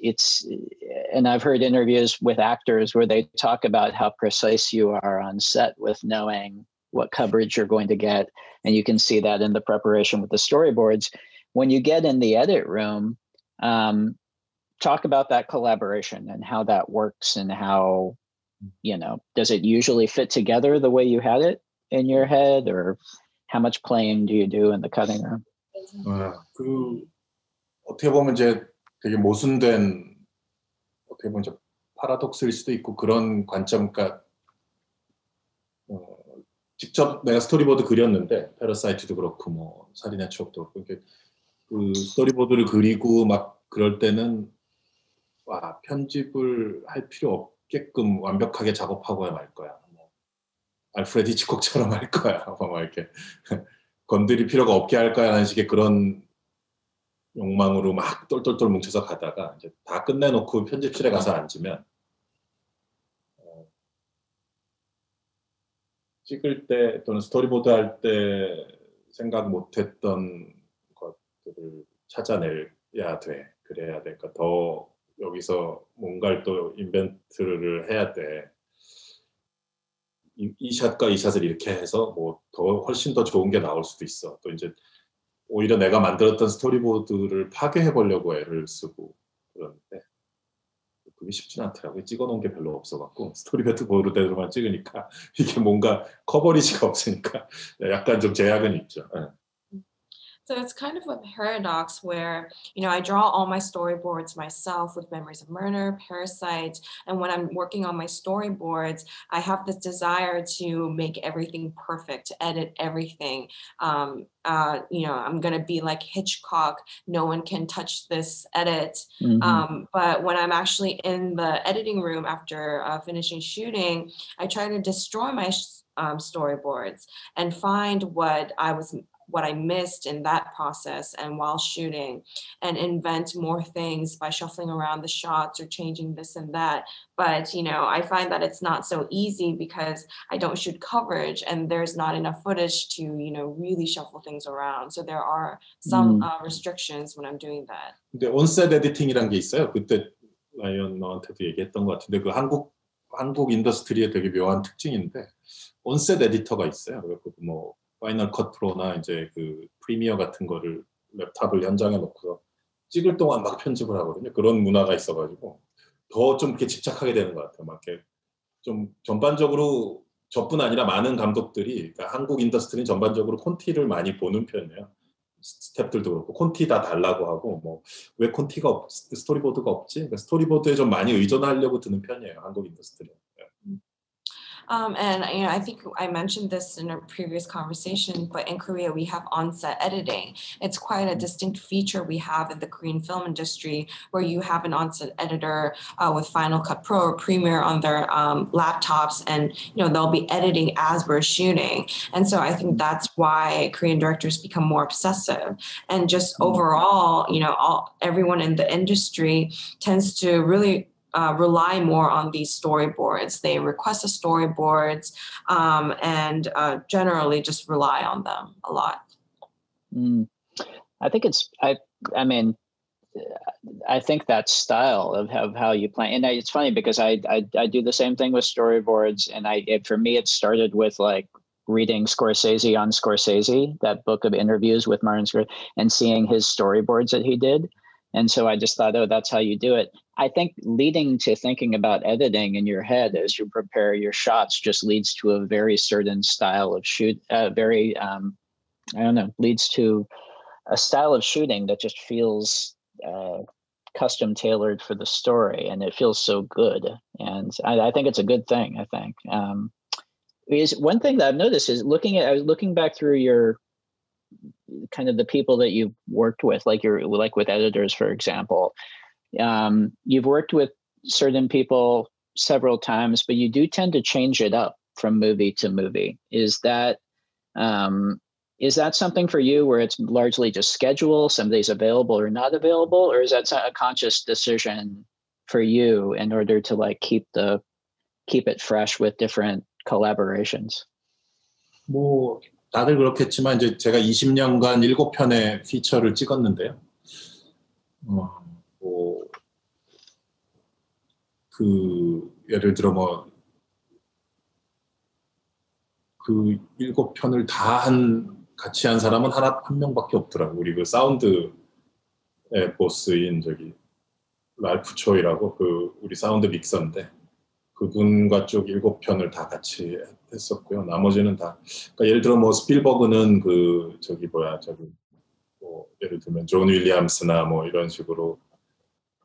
B: and I've heard interviews with actors where they talk about how precise you are on set with knowing what coverage you're going to get. And you can see that in the preparation with the storyboards. When you get in the edit room, talk about that collaboration and how that works and how, does it usually fit together the way you had it in your head, or how much playing do you do in the cutting room?
C: 어떻게 보면 이제 되게 모순된, 어떻게 보면 파라독스일 수도 있고 그런 관점, 그러니까 직접 내가 스토리보드 그렸는데 패러사이트도 그렇고 뭐 살인의 추억도 그렇고, 그 스토리보드를 그리고 막 그럴 때는 와, 편집을 할 필요 없게끔 완벽하게 작업하고야 말 거야. 뭐 알프레드 히치콕처럼 할 거야. 막 이렇게 건드릴 필요가 없게 할 거야 하는 식의 그런 욕망으로 막 똘똘똘 뭉쳐서 가다가 이제 다 끝내놓고 편집실에 가서 앉으면 찍을 때 또는 스토리보드 할 때 생각 못했던 것들을 찾아내야 돼. 그래야 돼. 그러니까 더 여기서 뭔가를 또 인벤트를 해야 돼. 이 샷과 이 샷을 이렇게 해서 뭐 더 훨씬 더 좋은 게 나올 수도 있어. 또 이제 오히려 내가 만들었던 스토리보드를 파괴해 보려고 애를 쓰고 그러는데 그게 쉽진 않더라고요. 찍어놓은 게 별로 없어갖고 스토리보드대로만 찍으니까 이게 뭔가 커버리지가 없으니까 약간 좀 제약은 있죠.
D: So it's kind of a paradox where, I draw all my storyboards myself with Memories of Murder, Parasite, and when I'm working on my storyboards, I have this desire to make everything perfect, to edit everything. I'm going to be like Hitchcock. No one can touch this edit. But when I'm actually in the editing room after finishing shooting, I try to destroy my storyboards and find what I missed in that process and while shooting, and invent more things by shuffling around the shots or changing this and that. But, I find that it's not so easy because I don't shoot coverage and there's not enough footage to, really shuffle things around. So there are some restrictions when I'm doing that.
C: 근데 온셋 에디팅이란 게 있어요. 그때 라이언 너한테도 얘기했던 것 같은데 그 한국 인더스트리의 되게 묘한 특징인데 온셋 에디터가 있어요. 그래서 뭐 파이널 컷 프로나 이제 그 프리미어 같은 거를 랩탑을 현장에 놓고서 찍을 동안 막 편집을 하거든요. 그런 문화가 있어가지고 더 좀 이렇게 집착하게 되는 것 같아요. 막 이렇게 좀 전반적으로 저뿐 아니라 많은 감독들이, 그러니까 한국 인더스트리는 전반적으로 콘티를 많이 보는 편이에요. 스태프들도 그렇고 콘티 다 달라고 하고 뭐 왜 콘티가 스토리보드가 없지? 그러니까 스토리보드에 좀 많이 의존하려고 드는 편이에요. 한국 인더스트리.
D: And I think I mentioned this in a previous conversation, but in Korea we have on-set editing. It's quite a distinct feature we have in the Korean film industry, where you have an on-set editor with Final Cut Pro or Premiere on their laptops, and they'll be editing as we're shooting. And so I think that's why Korean directors become more obsessive. And just overall, everyone in the industry tends to really rely more on these storyboards. They request the storyboards and generally just rely on them a lot.
B: I think I mean, I think that style of how you plan, and it's funny because I do the same thing with storyboards, and for me it started with like reading Scorsese on Scorsese, that book of interviews with Martin Scorsese, and seeing his storyboards that he did. And so I just thought, oh, that's how you do it. I think leading to thinking about editing in your head as you prepare your shots just leads to a very certain style of shoot, leads to a style of shooting that just feels custom tailored for the story, and it feels so good. And I think it's a good thing. I think is one thing that I've noticed is I was looking back through your kind of the people that you've worked with, like with editors, for example. You've worked with certain people several times, but you do tend to change it up from movie to movie. Is that something for you where it's largely just schedule, somebody's available or not available, or is that a conscious decision for you in order to like keep it fresh with different collaborations?
C: 뭐 다들 그렇겠지만 이제 제가 20년간 7편의 피처를 찍었는데요. 예를 들어 그 7편을 같이 한 사람은 한 명밖에 없더라고. 우리 그 사운드의 보스인 랄프 초이라고 우리 사운드 믹서인데 그분과 쭉 7편을 다 같이 했었고요. 나머지는 다 그러니까 예를 들어 스필버그는 예를 들면 존 윌리엄스나 이런 식으로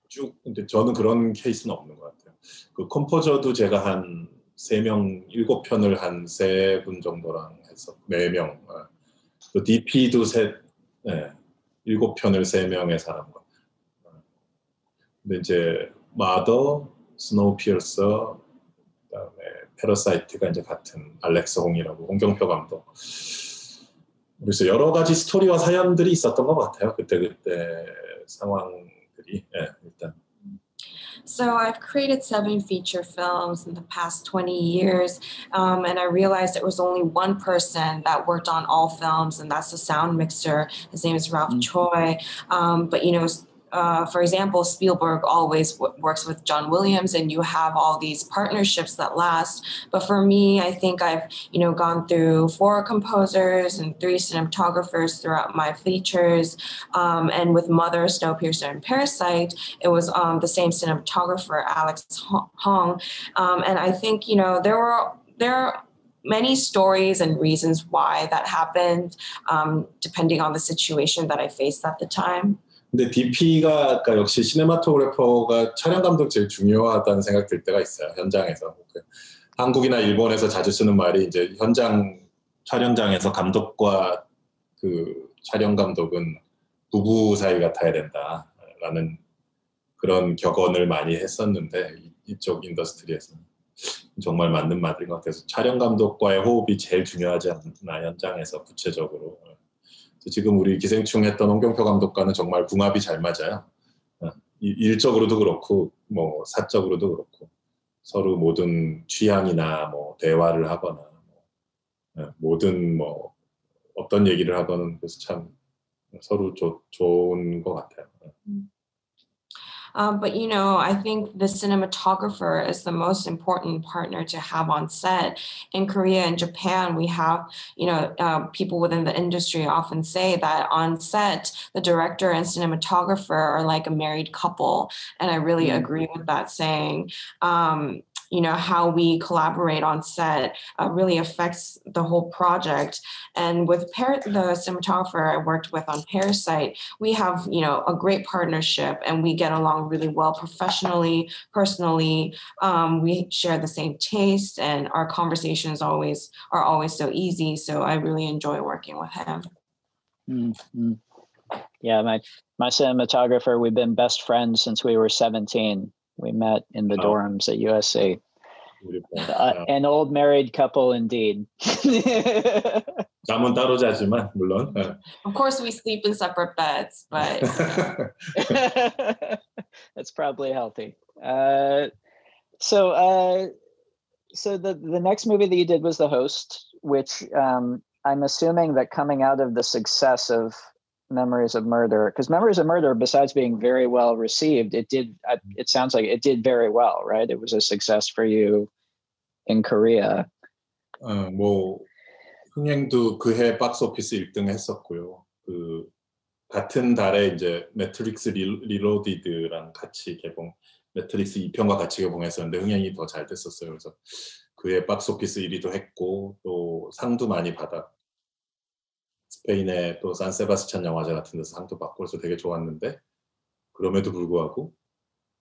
C: 쭉. 근데 저는 그런 케이스는 없는 것 같아요. 그 컴포저도 제가 한 3명, 7편을 한 3분 정도랑 해서 4명. 또 DP도 7편을 3명의 사람과. 근데 이제 마더, 스노우피어서, 그다음에 패러사이트가 이제 같은 알렉스 홍이라고 홍경표 감독. 그래서 여러 가지 스토리와 사연들이 있었던 것 같아요. 그때 상황들이 일단.
D: So I've created 7 feature films in the past 20 years, and I realized there was only one person that worked on all films, and that's the sound mixer. His name is Ralph Choi. But for example, Spielberg always works with John Williams, and you have all these partnerships that last. But for me, I think I've gone through 4 composers and 3 cinematographers throughout my features. And with Mother, Snowpiercer, and Parasite, it was the same cinematographer, Alex Hong. And I think there are many stories and reasons why that happened, depending on the situation that I faced at the time.
C: 근데 DP가 그러니까 역시 시네마토그래퍼가 촬영 감독 제일 중요하다는 생각 들 때가 있어요. 현장에서. 한국이나 일본에서 자주 쓰는 말이 이제 촬영장에서 감독과 그 촬영 감독은 부부 사이 같아야 된다라는 그런 격언을 많이 했었는데 이쪽 인더스트리에서는 정말 맞는 말인 것 같아서 촬영 감독과의 호흡이 제일 중요하지 않나 현장에서 구체적으로. 지금 우리 기생충 했던 홍경표 감독과는 정말 궁합이 잘 맞아요. 일적으로도 그렇고 사적으로도 그렇고 서로 모든 취향이나 대화를 하거나 모든 어떤 얘기를 하거나 그래서 참 서로 좋은 것 같아요.
D: But I think the cinematographer is the most important partner to have on set. In Korea and Japan, we have, people within the industry often say that on set, the director and cinematographer are like a married couple. And I really agree with that saying. How we collaborate on set really affects the whole project. And with the cinematographer I worked with on Parasite, we have, a great partnership and we get along really well professionally, personally. We share the same taste and our conversations are always so easy. So I really enjoy working with him.
B: Mm-hmm. Yeah, my cinematographer, we've been best friends since we were 17. We met in the dorms at USC. An old married couple indeed.
C: 잠은 따로 자지만 물론.
D: Of course, we sleep in separate beds, but
B: that's probably healthy. So the next movie that you did was The Host, which I'm assuming that coming out of the success of Memories of Murder? Because Memories of Murder, besides being very well received, it sounds like it did very well, right? It was a success for you in Korea.
C: 뭐 흥행도 그해 박스오피스 1등 했었고요. 그 같은 달에 이제 매트릭스 리로디드랑 같이 개봉, 매트릭스 2편과 같이 개봉했었는데 흥행이 더 잘 됐었어요. 그래서 그해 박스오피스 1위도 했고 또 상도 많이 받았고 스페인의 또 산세바스찬 영화제 같은 데서 상도 받고 그래서 되게 좋았는데 그럼에도 불구하고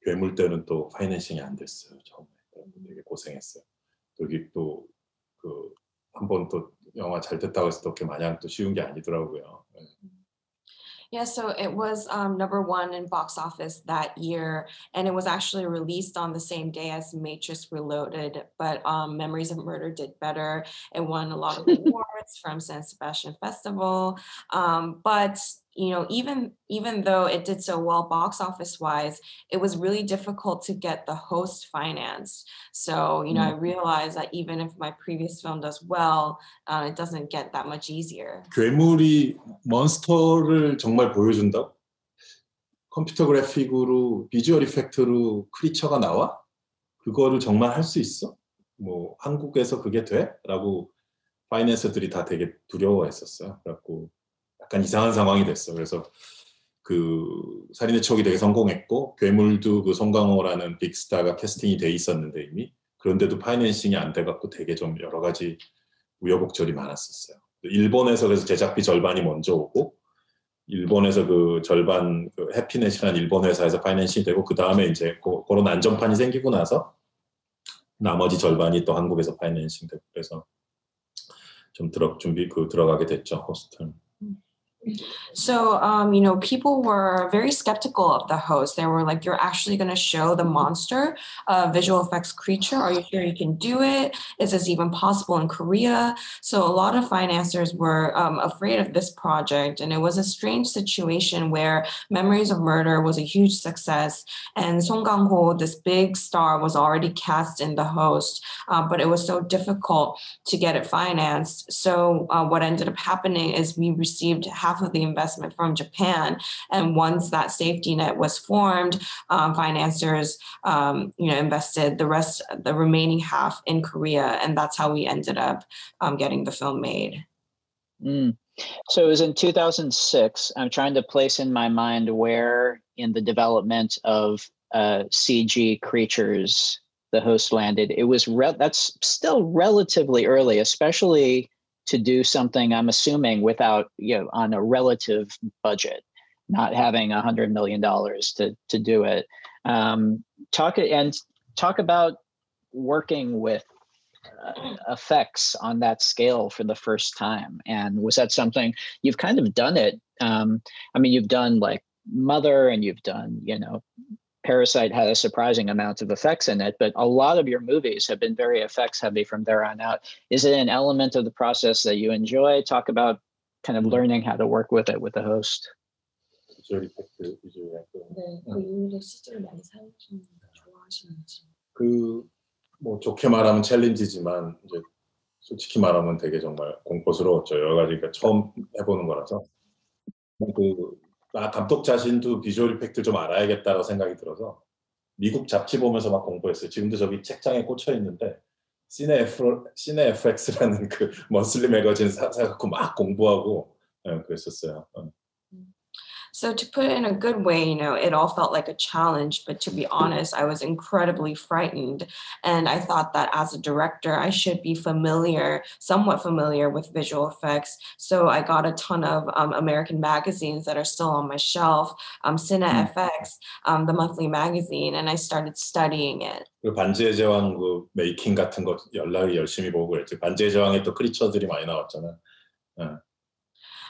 C: 괴물 때는 또 파이낸싱이 안 됐어요. 처음에 되게 고생했어요. 여기 또 그 한 번 또 영화 잘 됐다고 해서 또 그렇게 마냥 또 쉬운 게 아니더라고요.
D: Yeah, so it was number one in box office that year, and it was actually released on the same day as Matrix Reloaded, but Memories of Murder did better. It won a lot of awards from San Sebastian Festival, but you know, even though it did so well box office wise, it was really difficult to get the host financed. So, you know, I realized that even if my previous film does well, it doesn't get that much easier.
C: 괴물이 몬스터를 정말 보여준다? 컴퓨터 그래픽으로 비주얼 이펙트로 크리처가 나와? 그거를 정말 할 수 있어? 뭐 한국에서 그게 돼? 라고 파이낸서들이 다 되게 두려워했었어요. 그래갖고 약간 이상한 상황이 됐어. 그래서 그 살인의 추억이 되게 성공했고 괴물도 그 송강호라는 빅스타가 캐스팅이 돼 있었는데 이미 그런데도 파이낸싱이 안 돼갖고 되게 좀 여러 가지 우여곡절이 많았었어요. 일본에서 그래서 제작비 절반이 먼저 오고 일본에서 그 절반 그 해피넷이라는 일본 회사에서 파이낸싱이 되고 그 다음에 이제 그런 안전판이 생기고 나서 나머지 절반이 또 한국에서 파이낸싱 되고 그래서 좀 들어가게 됐죠 호스트는.
D: So, you know, people were very skeptical of the host. They were like, you're actually going to show the monster, visual effects creature? Are you sure you can do it? Is this even possible in Korea? So a lot of financiers were afraid of this project. And it was a strange situation where Memories of Murder was a huge success. And Song Kang-ho, this big star, was already cast in the host. But it was so difficult to get it financed. So what ended up happening is we received half of the investment from Japan, and once that safety net was formed, financiers, you know, invested the remaining half in Korea, and that's how we ended up getting the film made.
B: So it was in 2006. I'm trying to place in my mind where in the development of CG creatures the host landed. It was that's still relatively early, especially to do something, I'm assuming, without, you know, on a relative budget, not having $100 million to do it. Talk about working with effects on that scale for the first time. And was that something you've kind of done it? I mean, you've done like Mother, and you've done, you know, Parasite had a surprising amount of effects in it, but a lot of your movies have been very effects heavy from there on out. Is it an element of the process that you enjoy? Talk about kind of learning how to work with it with the host.
C: 뭐 좋게 말하면 챌린지지만 이제 솔직히 말하면 되게 정말 공포스러웠죠. 여러 가지가 처음 해보는 거라서. 감독 자신도 비주얼 이펙트 좀 알아야겠다고 생각이 들어서 미국 잡지 보면서 막 공부했어요. 지금도 저기 책장에 꽂혀 있는데 시네FX라는 그 먼슬리 매거진 사갖고 막 공부하고 그랬었어요.
D: So to put it in a good way, you know, it all felt like a challenge, but to be honest, I was incredibly frightened. And I thought that as a director, I should be somewhat familiar with visual effects. So I got a ton of American magazines that are still on my shelf, CineFX, the monthly magazine, and I started studying it.
C: 그 반지의 제왕 그 메이킹 같은 거 열심히 보고 그랬지. 반지의 제왕에 또 크리처들이 많이 나왔잖아.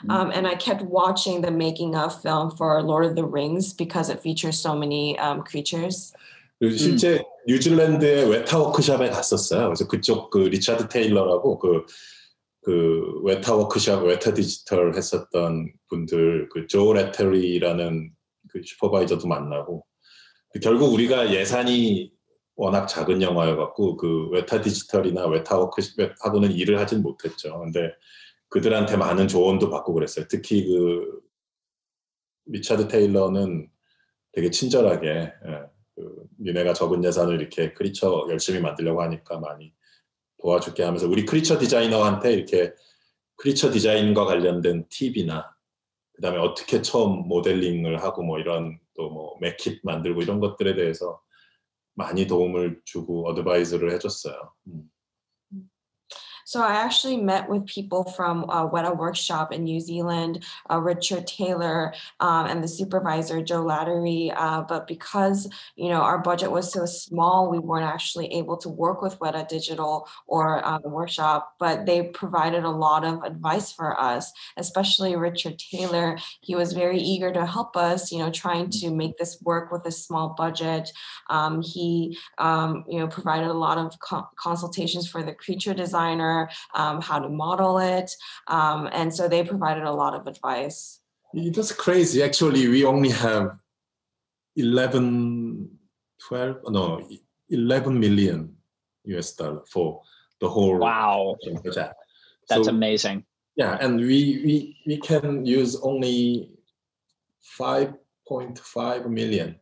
D: And I kept watching the making of film for Lord of the Rings because it features so many creatures.
C: 실제 뉴질랜드의 웨타 워크숍에 갔었어요. 그래서 그쪽 그 리차드 테일러라고 그 웨타 워크숍, 웨타 디지털 했었던 분들, 그 조 레터리라는 그 슈퍼바이저도 만나고. 결국 우리가 예산이 워낙 작은 영화여갖고 그 웨타 디지털이나 웨타 워크숍하고는 일을 하진 못했죠. 근데 그들한테 많은 조언도 받고 그랬어요. 특히 그 리차드 테일러는 되게 친절하게 니네가 적은 예산을 이렇게 크리처 열심히 만들려고 하니까 많이 도와줄게 하면서 우리 크리처 디자이너한테 이렇게 크리처 디자인과 관련된 팁이나 그다음에 어떻게 처음 모델링을 하고 뭐 이런 또 뭐 맥킷 만들고 이런 것들에 대해서 많이 도움을 주고 어드바이스를 해줬어요.
D: So I actually met with people from Weta Workshop in New Zealand, Richard Taylor, and the supervisor Joe Lattery. But because our budget was so small, we weren't actually able to work with Weta Digital or the workshop. But they provided a lot of advice for us, especially Richard Taylor. He was very eager to help us, trying to make this work with a small budget. He provided a lot of consultations for the creature designer. How to model it. And so they provided a lot of advice.
C: That's crazy. Actually, we only have 11 million US dollar for the whole
B: Wow.
C: project.
B: That's amazing.
C: Yeah, and we can use only 5.5 million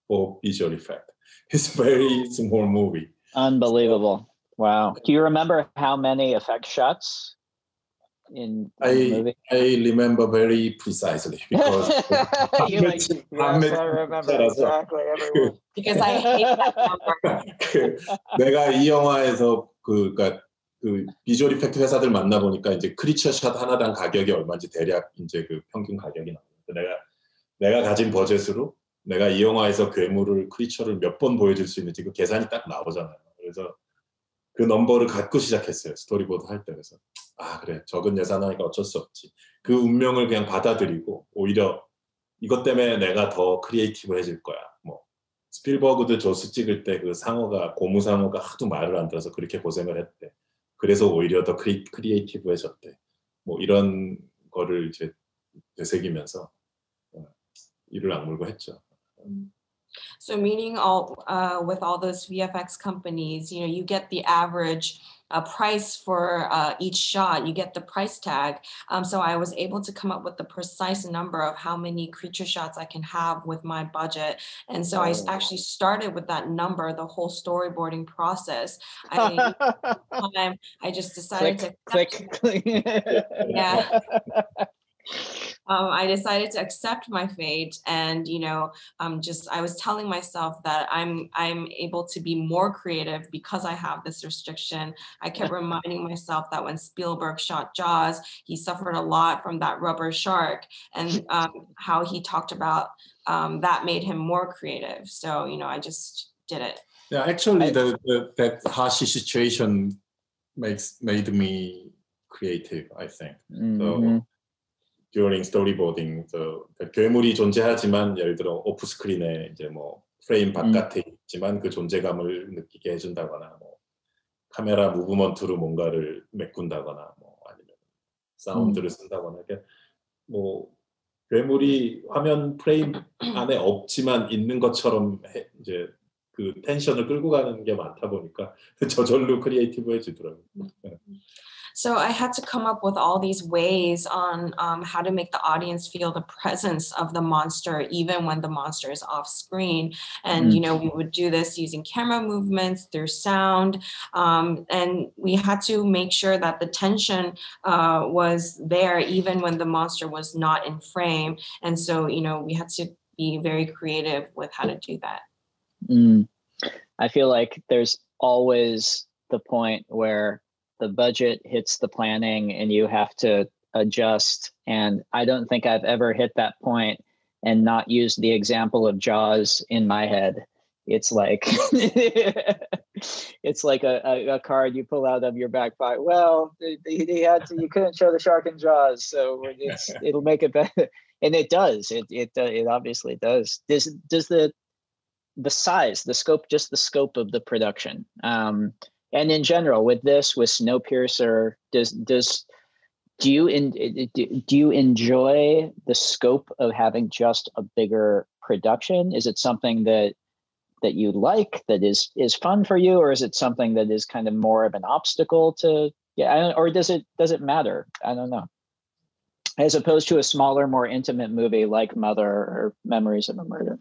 C: for visual effect. It's a very small movie.
B: Unbelievable. Wow. Do you remember how many effect shots in the movie?
C: I remember very precisely because
B: You're like, yes, I remember exactly everyone.
D: Because I hate that number.
C: 내가 이 영화에서 그 비주얼 이펙트 회사들 만나 보니까 이제 크리처 샷 하나당 가격이 얼마인지 대략 이제 그 평균 가격이 나와요. 내가 가진 버젯으로 내가 이 영화에서 괴물을 크리처를 몇 번 보여줄 수 있는지 그 계산이 딱 나오잖아요. 그래서 그 넘버를 갖고 시작했어요. 스토리보드 할 때. 그래서 그래 적은 예산하니까 어쩔 수 없지. 그 운명을 그냥 받아들이고 오히려 이것 때문에 내가 더 크리에이티브해질 거야. 뭐 스필버그도 조스 찍을 때 그 상어가 고무상어가 하도 말을 안 들어서 그렇게 고생을 했대. 그래서 오히려 더 크리에이티브해졌대. 뭐 이런 거를 이제 되새기면서 이를 악물고 했죠.
D: So meaning with all those VFX companies, you get the average price for each shot, you get the price tag. So I was able to come up with the precise number of how many creature shots I can have with my budget. And so I actually started with that number, the whole storyboarding process. I just decided to
B: click.
D: Yeah. I decided to accept my fate, and I was telling myself that I'm able to be more creative because I have this restriction. I kept reminding myself that when Spielberg shot Jaws, he suffered a lot from that rubber shark, and how he talked about that made him more creative. So I just did it.
C: Yeah, actually, that harsh situation made me creative, I think. So, during storyboarding, 괴물이 존재하지만 예를 들어 오프 스크린에 이제 뭐 프레임 바깥에 있지만 그 존재감을 느끼게 해준다거나 뭐 카메라 무브먼트로 뭔가를 메꾼다거나 뭐 아니면 사운드를 쓴다거나 이렇게 뭐 괴물이 화면 프레임 안에 없지만 있는 것처럼 이제 그 텐션을 끌고 가는 게 많다 보니까 저절로 크리에이티브해지더라고요.
D: So I had to come up with all these ways on how to make the audience feel the presence of the monster, even when the monster is off screen. And, we would do this using camera movements, through sound. And we had to make sure that the tension was there, even when the monster was not in frame. And so, we had to be very creative with how to do that.
B: I feel like there's always the point where the budget hits the planning and you have to adjust. And I don't think I've ever hit that point and not used the example of Jaws in my head. It's like it's like a card you pull out of your back pocket. Well, you couldn't show the shark in Jaws, so it'll make it better. And it does. It obviously does. Does the size, the scope, just the scope of the production. And in general, with Snowpiercer, do you enjoy the scope of having just a bigger production? Is it something that you like, that is fun for you, or is it something that is kind of more of an obstacle to? Or does it matter? I don't know. as opposed to a smaller, more intimate movie like Mother or Memories of a Murder?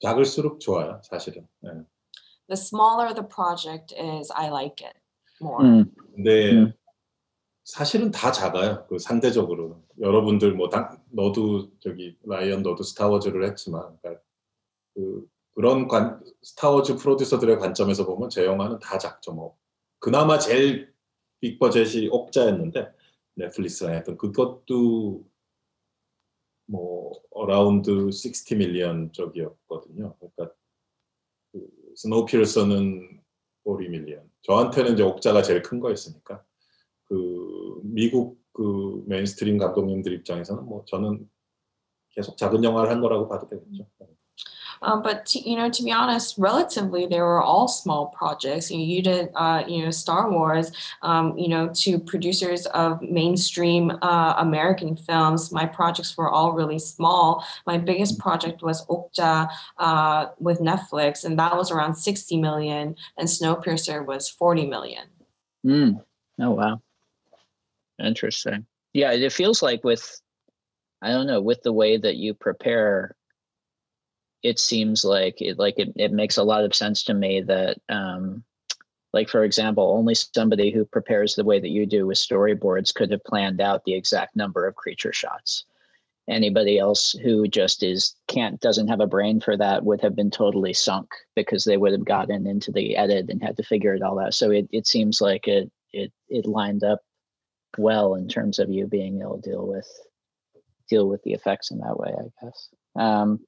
C: 작을수록 좋아요, 사실은. 네.
D: The smaller the project is, I like it more.
C: 근데 사실은 다 작아요. 그 상대적으로 여러분들 뭐 너도 저기 라이언 너도 스타워즈를 했지만 그러니까 그런 스타워즈 프로듀서들의 관점에서 보면 제 영화는 다 작죠. 뭐 그나마 제일 빅 버젯이 옥자였는데 넷플릭스랑 했던 그것도 뭐 어라운드 60 밀리언 쪽이었거든요. 그러니까 스노우필서는 40 밀리언. 저한테는 이제 옥자가 제일 큰 거였으니까 그 미국 그 메인스트림 감독님들 입장에서는 뭐 저는 계속 작은 영화를 한 거라고 봐도 되겠죠.
D: But to be honest, relatively, they were all small projects. You did, Star Wars. To producers of mainstream American films, my projects were all really small. My biggest project was Okja with Netflix, and that was around 60 million, and Snowpiercer was 40 million.
B: Oh wow, interesting. Yeah, it feels like with the way that you prepare. It seems like it makes a lot of sense to me that, like, for example, only somebody who prepares the way that you do with storyboards could have planned out the exact number of creature shots. Anybody else who just doesn't have a brain for that would have been totally sunk because they would have gotten into the edit and had to figure it all out. So it seems like it lined up well in terms of you being able to deal with the effects in that way, I guess.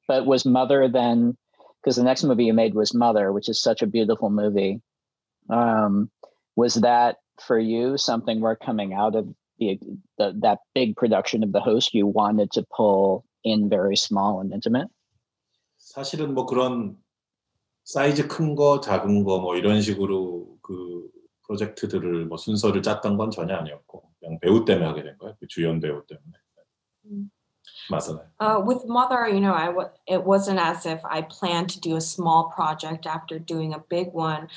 B: But was Mother then, because the next movie you made was Mother, which is such a beautiful movie. Was that for you something where coming out of that big production of The Host, you wanted to pull in very small and intimate?
C: 사실은 뭐 그런 사이즈 큰 거, 작은 거 뭐 이런 식으로 그 프로젝트들을 뭐 순서를 짰던 건 전혀 아니었고 그냥 배우 때문에 하게 된 거예요. 그 주연 배우 때문에.
D: With Mother, it wasn't as if I planned to do a small project after doing a big one.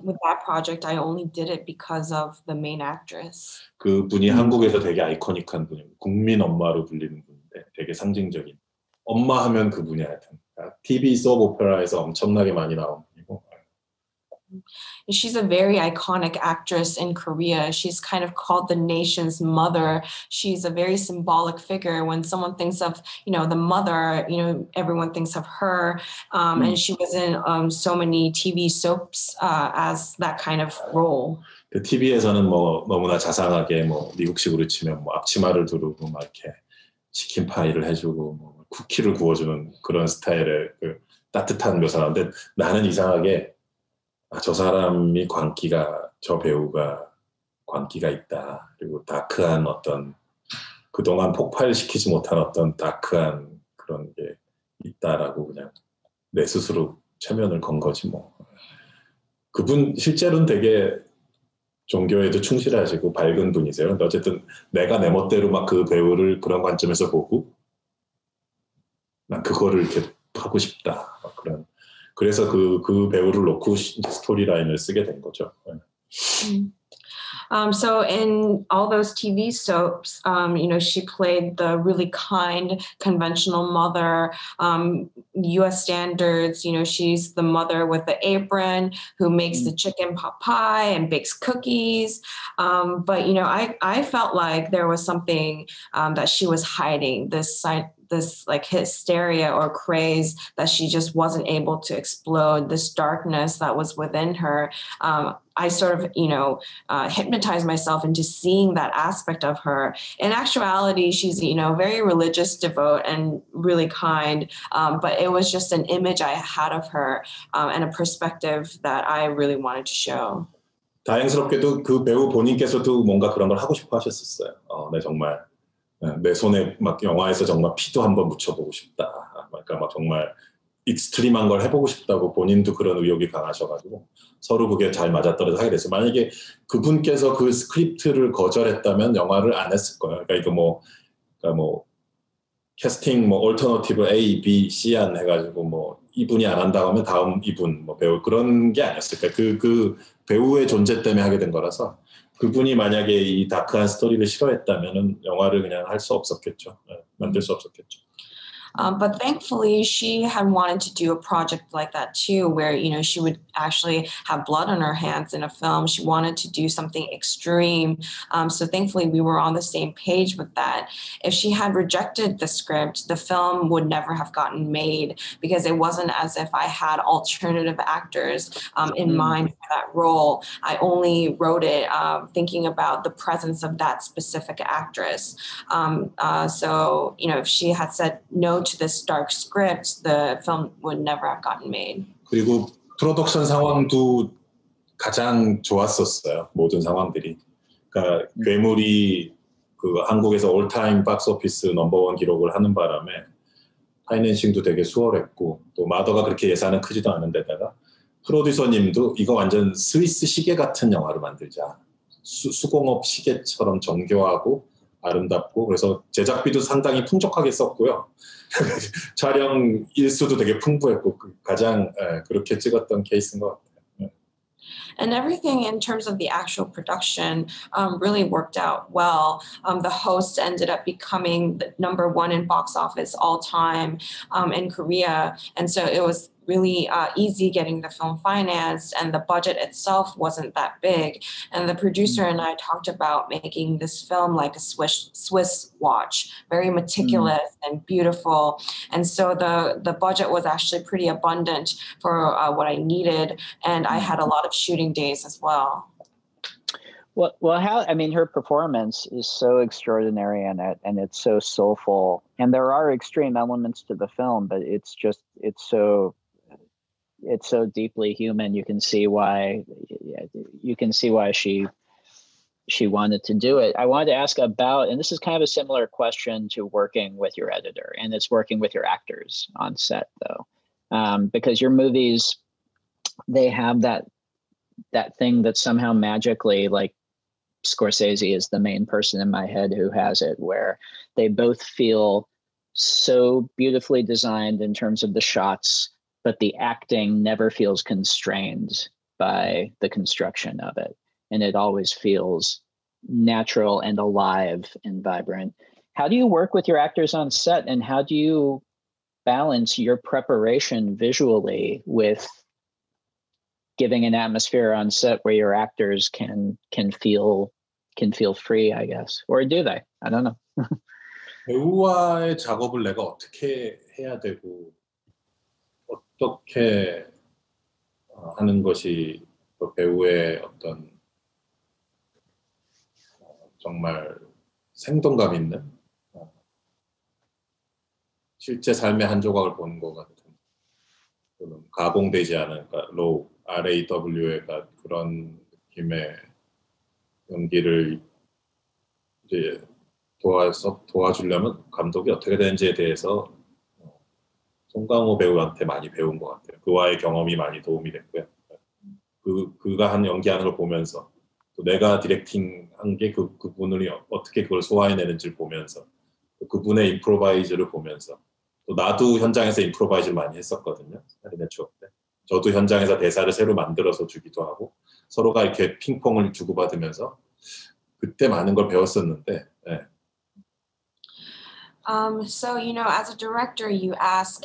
D: With that project, I only did it because of the main actress.
C: 그 분이 한국에서 되게 아이코닉한 분이에요. 국민 엄마로 불리는 분인데 되게 상징적인. 엄마 하면 그분이 하여튼. TV 소프 오페라에서 엄청나게 많이 나온 분이고.
D: She's a very iconic actress in Korea. She's kind of called the nation's mother. She's a very symbolic figure. When someone thinks of, the mother, everyone thinks of her. And she was in so many TV soaps as that kind of role.
C: 그 TV에서는 뭐 너무나 자상하게 뭐 미국식으로 치면 뭐 앞치마를 두르고 막 이렇게 치킨 파이를 해주고 뭐 쿠키를 구워주는 그런 스타일의 그 따뜻한 묘사인데 나는 이상하게 저 사람이 저 배우가 광기가 있다. 그리고 다크한 어떤 그동안 폭발시키지 못한 어떤 다크한 그런 게 있다라고 그냥 내 스스로 최면을 건 거지 뭐. 그분 실제로는 되게 종교에도 충실하시고 밝은 분이세요. 근데 어쨌든 내가 내 멋대로 막 그 배우를 그런 관점에서 보고 난 그거를 이렇게 하고 싶다. 그런. 그래서 그 배우를 놓고 스토리라인을 쓰게 된 거죠.
D: So in all those TV soaps, she played the really kind, conventional mother, U.S. standards. She's the mother with the apron who makes the chicken pot pie and bakes cookies. But I felt like there was something that she was hiding, this like hysteria or craze that she just wasn't able to explode, this darkness that was within her. I sort of, hypnotized myself into seeing that aspect of her. In actuality, she's, very religious, devout, and really kind. But it was just an image I had of her and a perspective that I really wanted to show.
C: 다행스럽게도 그 배우 본인께서도 뭔가 그런 걸 하고 싶어 하셨었어요. 네, 정말. 내 손에 막 영화에서 정말 피도 한번 묻혀보고 싶다. 그러니까 막 정말 익스트림한 걸 해보고 싶다고 본인도 그런 의욕이 강하셔가지고 서로 그게 잘 맞아떨어져 하게 됐어요. 만약에 그분께서 그 스크립트를 거절했다면 영화를 안 했을 거예요. 그러니까 뭐 캐스팅 뭐 얼터너티브 A, B, C 안 해가지고 뭐 이분이 안 한다고 하면 다음 이분 뭐 배우 그런 게 아니었을까. 그 배우의 존재 때문에 하게 된 거라서 그분이 만약에 이 다크한 스토리를 싫어했다면은 영화를 그냥 할 수 없었겠죠. 만들 수 없었겠죠.
D: But thankfully, she had wanted to do a project like that too, where she would actually have blood on her hands in a film. She wanted to do something extreme. So thankfully, we were on the same page with that. If she had rejected the script, the film would never have gotten made because it wasn't as if I had alternative actors in mind for that role. I only wrote it thinking about the presence of that specific actress. So if she had said no to this dark script, the film would never have gotten made.
C: 그리고 프로덕션 상황도 가장 좋았었어요. 모든 상황들이. 그러니까 괴물이 그 한국에서 올타임 박스오피스 넘버원 기록을 하는 바람에 파이낸싱도 되게 수월했고 또 마더가 그렇게 예산은 크지도 않은 데다가 프로듀서님도 이거 완전 스위스 시계 같은 영화를 만들자. 수공업 시계처럼 정교하고 아름답고 그래서 제작비도 상당히 풍족하게 썼고요. 촬영 일수도 되게 풍부했고 가장 그렇게 찍었던 케이스인 것 같아요.
D: And everything in terms of the actual production really worked out well. The host ended up becoming the #1 in box office all time in Korea. And so it was really easy getting the film financed, and the budget itself wasn't that big. And the producer and I talked about making this film like a Swiss watch, very meticulous and beautiful. And so the budget was actually pretty abundant for what I needed, and I had a lot of shooting days as well.
B: Well, her performance is so extraordinary in it, and it's so soulful. And there are extreme elements to the film, but it's so deeply human. You can see why she wanted to do it. I wanted to ask about, and this is kind of a similar question to working with your editor, and it's working with your actors on set, though, because your movies, they have that thing that somehow magically, like Scorsese is the main person in my head who has it, where they both feel so beautifully designed in terms of the shots, but the acting never feels constrained by the construction of it. And it always feels natural and alive and vibrant. How do you work with your actors on set, and how do you balance your preparation visually with giving an atmosphere on set where your actors can feel free, I guess? Or do they? I don't know.
C: 배우와의 작업을 내가 어떻게 해야 되고 어떻게 하는 것이 배우의 어떤 정말 생동감 있는 실제 삶의 한 조각을 보는 것 같은 가공되지 않은 RAW, RAW의 그런 느낌의 연기를 이제 도와주려면 감독이 어떻게 되는지에 대해서 송강호 배우한테 많이 배운 것 같아요. 그와의 경험이 많이 도움이 됐고요. 그가 한 연기하는 걸 보면서 또 내가 디렉팅한 게 그분이 어떻게 그걸 소화해내는지를 보면서 또 그분의 임프로바이즈를 보면서 또 나도 현장에서 임프로바이즈를 많이 했었거든요. 살인의 추억 때. 저도 현장에서 대사를 새로 만들어서 주기도 하고 서로가 이렇게 핑퐁을 주고받으면서 그때 많은 걸 배웠었는데
D: So, as a director, you ask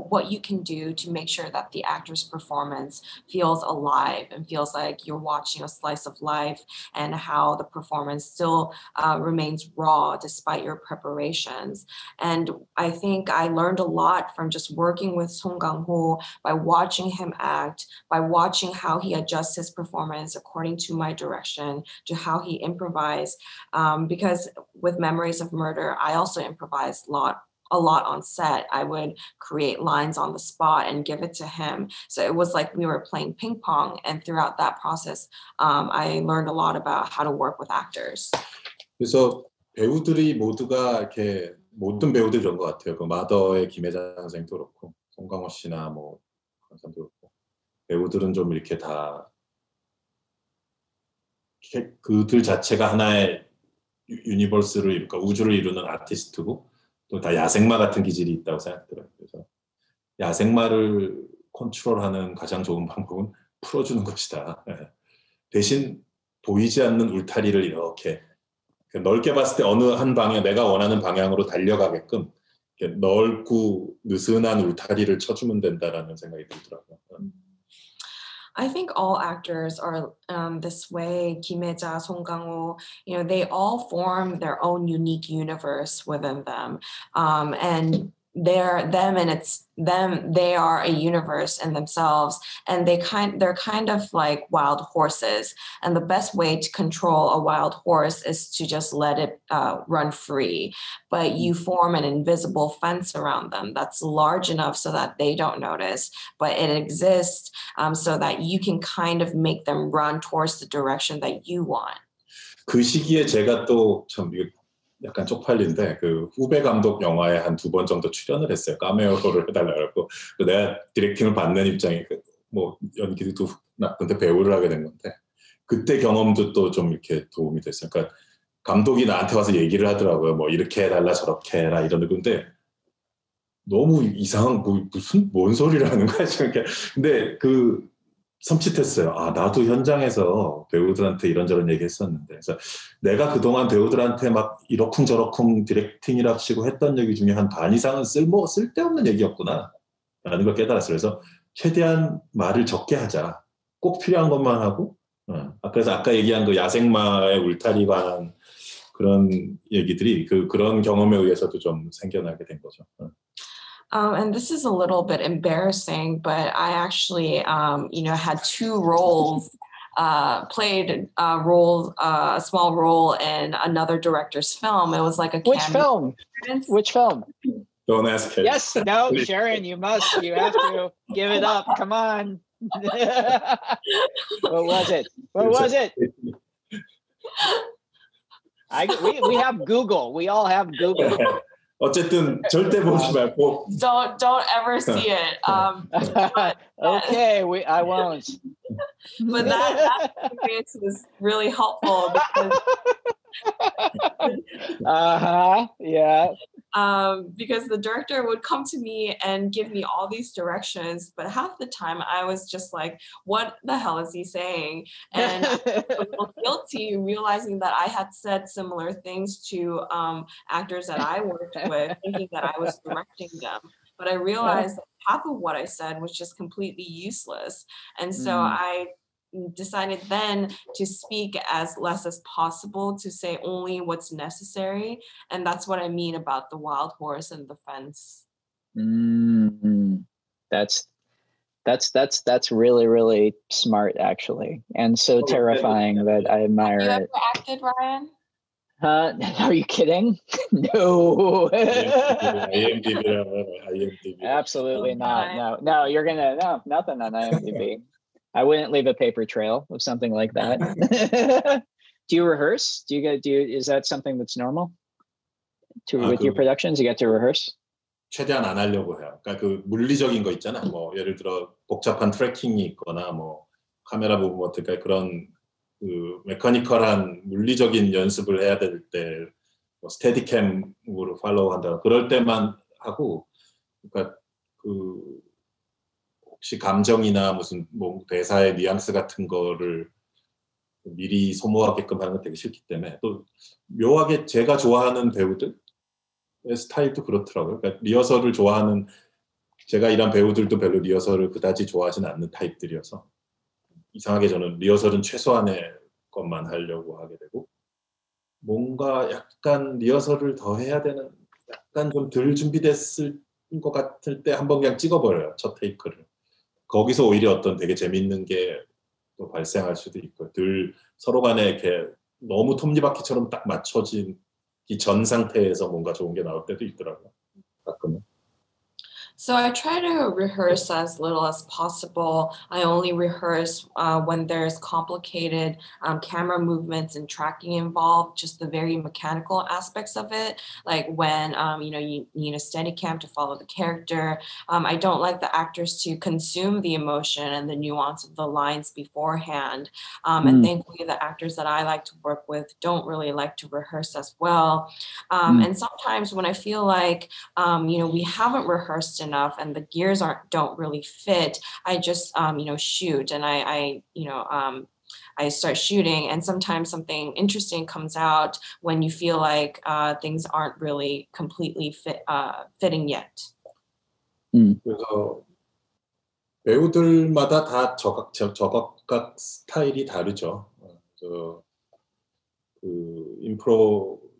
D: what you can do to make sure that the actor's performance feels alive and feels like you're watching a slice of life, and how the performance still remains raw despite your preparations. And I think I learned a lot from just working with Song Kang-ho by watching him act, by watching how he adjusts his performance according to my direction, to how he improvised. Because with Memories of Murder, I also improvised a lot on set. I would create lines on the spot and give it to him. So it was like we were playing ping pong. And throughout that process, I learned a lot about how to work with actors.
C: 그래서 배우들이 모두가 이렇게 모든 배우들이 그런 것 같아요. 그 마더의 김혜자 선생님도 그렇고 송강호 씨나 뭐 그런 사람도 그렇고 배우들은 좀 이렇게 다 그들 자체가 하나의 유니버스를 그러니까 우주를 이루는 아티스트고 또 다 야생마 같은 기질이 있다고 생각들어요. 그래서 야생마를 컨트롤하는 가장 좋은 방법은 풀어주는 것이다. 대신 보이지 않는 울타리를 이렇게 넓게 봤을 때 어느 한 방향, 내가 원하는 방향으로 달려가게끔 넓고 느슨한 울타리를 쳐주면 된다라는 생각이 들더라고요.
D: I think all actors are this way. Kim Hye-ja, Song Kang-ho, they all form their own unique universe within them, and they're them, and it's them. They are a universe in themselves, and they're kind of like wild horses. And the best way to control a wild horse is to just let it run free. But you form an invisible fence around them that's large enough so that they don't notice, but it exists so that you can kind of make them run towards the direction that you want.
C: 그 시기에 제가 또 참 약간 쪽팔린데 그 후배 감독 영화에 한 2번 정도 출연을 했어요. 카메오를 해달라고. 내가 디렉팅을 받는 입장이 뭐 연기도 근데 배우를 하게 된 건데 그때 경험도 또 좀 이렇게 도움이 됐어요. 그러니까 감독이 나한테 와서 얘기를 하더라고요. 뭐 이렇게 해달라 저렇게 해라 이러는 건데 너무 이상한 무슨 뭔 소리를 하는 거야 지금. 근데 그 섬찟했어요. 아 나도 현장에서 배우들한테 이런저런 얘기했었는데 그래서 내가 그동안 배우들한테 막 이러쿵저러쿵 디렉팅이랍시고 했던 얘기 중에 한 반 이상은 쓸데없는 얘기였구나 라는 걸 깨달았어요. 그래서 최대한 말을 적게 하자. 꼭 필요한 것만 하고 그래서 아까 얘기한 그 야생마의 울타리 관한 그런 얘기들이 그런 경험에 의해서도 좀 생겨나게 된 거죠.
D: And this is a little bit embarrassing, but I actually, had 2 roles, played a small role in another director's film. It was like a
B: Which film? Which film?
C: Don't ask it.
B: Yes, no, Sharon, you must. You have to give it up. Come on. What was it? What was it? We have Google. We all have Google.
C: 어쨌든 절대 보지 말고.
D: Don't ever see it.
B: Okay, I won't.
D: But that experience was really helpful because
B: yeah.
D: Because the director would come to me and give me all these directions, but half the time I was just like, what the hell is he saying? And I was a little guilty realizing that I had said similar things to actors that I worked with, thinking that I was directing them. But I realized that half of what I said was just completely useless. And so I decided then to speak as less as possible, to say only what's necessary. And that's what I mean about the wild horse and the fence.
B: That's really, really smart, actually, and so terrifying that I admire it.
D: Have you ever acted, Ryan?
B: Are you kidding? No.
C: IMDb.
B: Absolutely not. No, you're gonna nothing on IMDb. I wouldn't leave a paper trail of something like that. Do you rehearse? Is that something that's normal? With your productions, you get to rehearse?
C: 최대한 안 하려고 해요. 그러니까 그 물리적인 거 있잖아. 뭐 예를 들어 복잡한 트래킹이 있거나 뭐 카메라 무브먼트 그러니까 그런 그 메커니컬한 물리적인 연습을 해야 될 때 뭐 스테디캠으로 팔로우한다. 그럴 때만 하고 그러니까 그 혹시 감정이나 무슨 뭐 대사의 뉘앙스 같은 거를 미리 소모하게끔 하는 건 되게 싫기 때문에 또 묘하게 제가 좋아하는 배우들의 스타일도 그렇더라고요. 그러니까 리허설을 좋아하는 제가 일한 배우들도 별로 리허설을 그다지 좋아하지는 않는 타입들이어서 이상하게 저는 리허설은 최소한의 것만 하려고 하게 되고 뭔가 약간 리허설을 더 해야 되는 약간 좀 덜 준비됐을 것 같을 때 한번 그냥 찍어버려요. 첫 테이크를. 거기서 오히려 어떤 되게 재밌는 게 또 발생할 수도 있고 늘 서로 간에 이렇게 너무 톱니바퀴처럼 딱 맞춰진 이 전 상태에서 뭔가 좋은 게 나올 때도 있더라고요. 가끔은.
D: So I try to rehearse as little as possible. I only rehearse when there's complicated camera movements and tracking involved, just the very mechanical aspects of it. Like when, you need a steady cam to follow the character. I don't like the actors to consume the emotion and the nuance of the lines beforehand. And thankfully the actors that I like to work with don't really like to rehearse as well. And sometimes when I feel like, we haven't rehearsed enough and the gears don't really fit, I just shoot and I I start shooting, and sometimes something interesting comes out when you feel like things aren't really completely fitting yet.
C: 그래서 배우들마다 다 저각 스타일이 다르죠. 그래서 그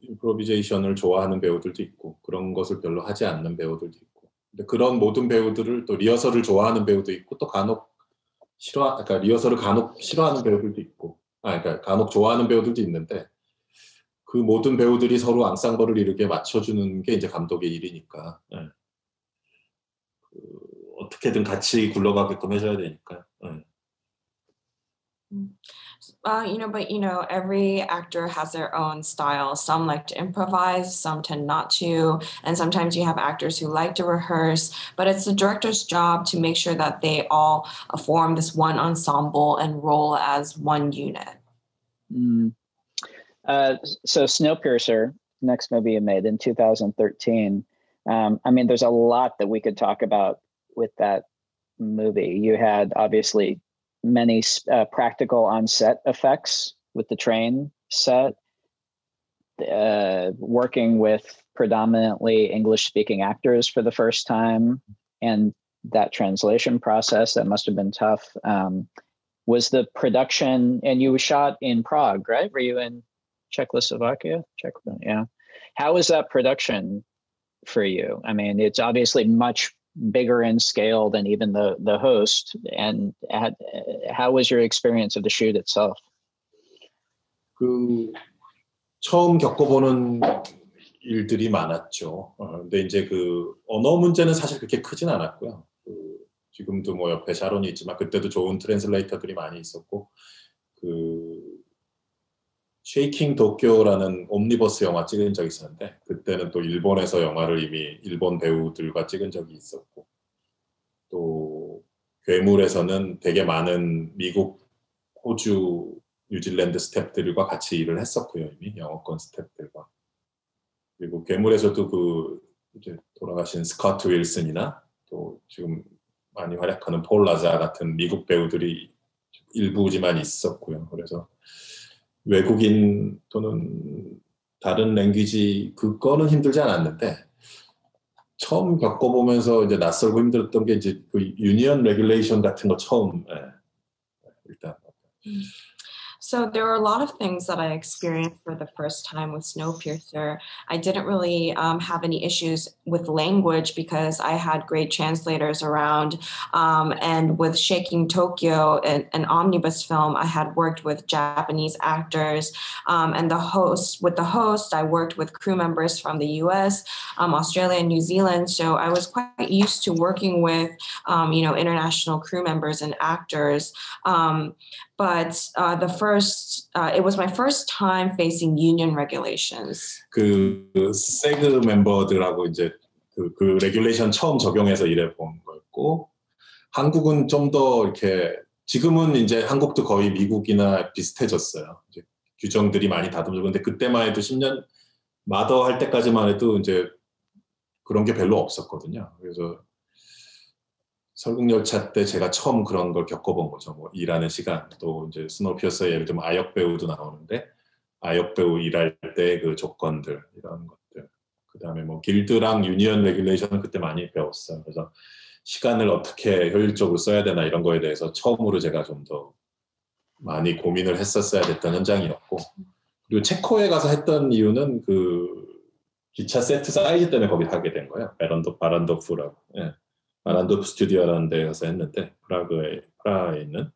C: 임프로비제이션을 좋아하는 배우들도 있고 그런 것을 별로 하지 않는 배우들도 있고. 근데 그런 모든 배우들을 또 리허설을 좋아하는 배우도 있고 또 그러니까 리허설을 간혹 싫어하는 배우들도 있고, 그러니까 간혹 좋아하는 배우들도 있는데 그 모든 배우들이 서로 앙상블을 이렇게 맞춰주는 게 이제 감독의 일이니까. 어떻게든 같이 굴러가게끔 해줘야 되니까.
D: Every actor has their own style. Some like to improvise, some tend not to, and sometimes you have actors who like to rehearse, but it's the director's job to make sure that they all form this one ensemble and roll as one unit.
B: So Snowpiercer, next movie you made in 2013. There's a lot that we could talk about with that movie. You had obviously many practical on-set effects with the train set, working with predominantly English-speaking actors for the first time, and that translation process, that must have been tough. Was the production, and you were shot in Prague, right? Were you in Czechoslovakia? Yeah. How was that production for you? It's obviously much bigger in scale than even the host. And how was your experience of the shoot itself?
C: 처음 겪어보는 일들이 많았죠. 근데 이제 그 언어 문제는 사실 그렇게 크진 않았고요. 지금도 뭐 옆에 샤론이 있지만 그때도 좋은 트랜슬레이터들이 많이 있었고, 쉐이킹 도쿄라는 옴니버스 영화 찍은 적이 있었는데 그때는 또 일본에서 영화를 이미 일본 배우들과 찍은 적이 있었고, 또 괴물에서는 되게 많은 미국, 호주, 뉴질랜드 스태프들과 같이 일을 했었고요. 이미 영어권 스태프들과. 그리고 괴물에서도 이제 돌아가신 스코트 윌슨이나 또 지금 많이 활약하는 폴 라자 같은 미국 배우들이 일부지만 있었고요. 그래서 외국인 또는 다른 랭귀지 그거는 힘들지 않았는데 처음 겪어보면서 이제 낯설고 힘들었던 게 이제 그 유니언 레귤레이션 같은 거 처음 일단.
D: So there were a lot of things that I experienced for the first time with Snowpiercer. I didn't really have any issues with language because I had great translators around. And with Shaking Tokyo, an omnibus film, I had worked with Japanese actors. And with the host, I worked with crew members from the US, Australia, and New Zealand. So I was quite used to working with, international crew members and actors. But it was my first time facing union regulations.
C: 세그 멤버들하고 이제 그 레귤레이션 처음 적용해서 일해본 거였고, 한국은 좀 더 이렇게 지금은 이제 한국도 거의 미국이나 비슷해졌어요. 이제 규정들이 많이 다듬어지고, 근데 그때만 해도 10년 마더 할 때까지만 해도 이제 그런 게 별로 없었거든요. 그래서 설국열차 때 제가 처음 그런 걸 겪어본 거죠. 뭐 일하는 시간, 또 이제 스노우피어서에 예를 들면 아역 배우도 나오는데 아역 배우 일할 때 그 조건들, 이런 것들. 그다음에 뭐 길드랑 유니언 레귤레이션은 그때 많이 배웠어요. 그래서 시간을 어떻게 효율적으로 써야 되나 이런 거에 대해서 처음으로 제가 좀 더 많이 고민을 했었어야 됐던 현장이었고, 그리고 체코에 가서 했던 이유는 그 기차 세트 사이즈 때문에 거기 하게 된 거예요. 바란도프라고. 예. 바란도프 스튜디오라는 데에서 했는데 프라하에 있는.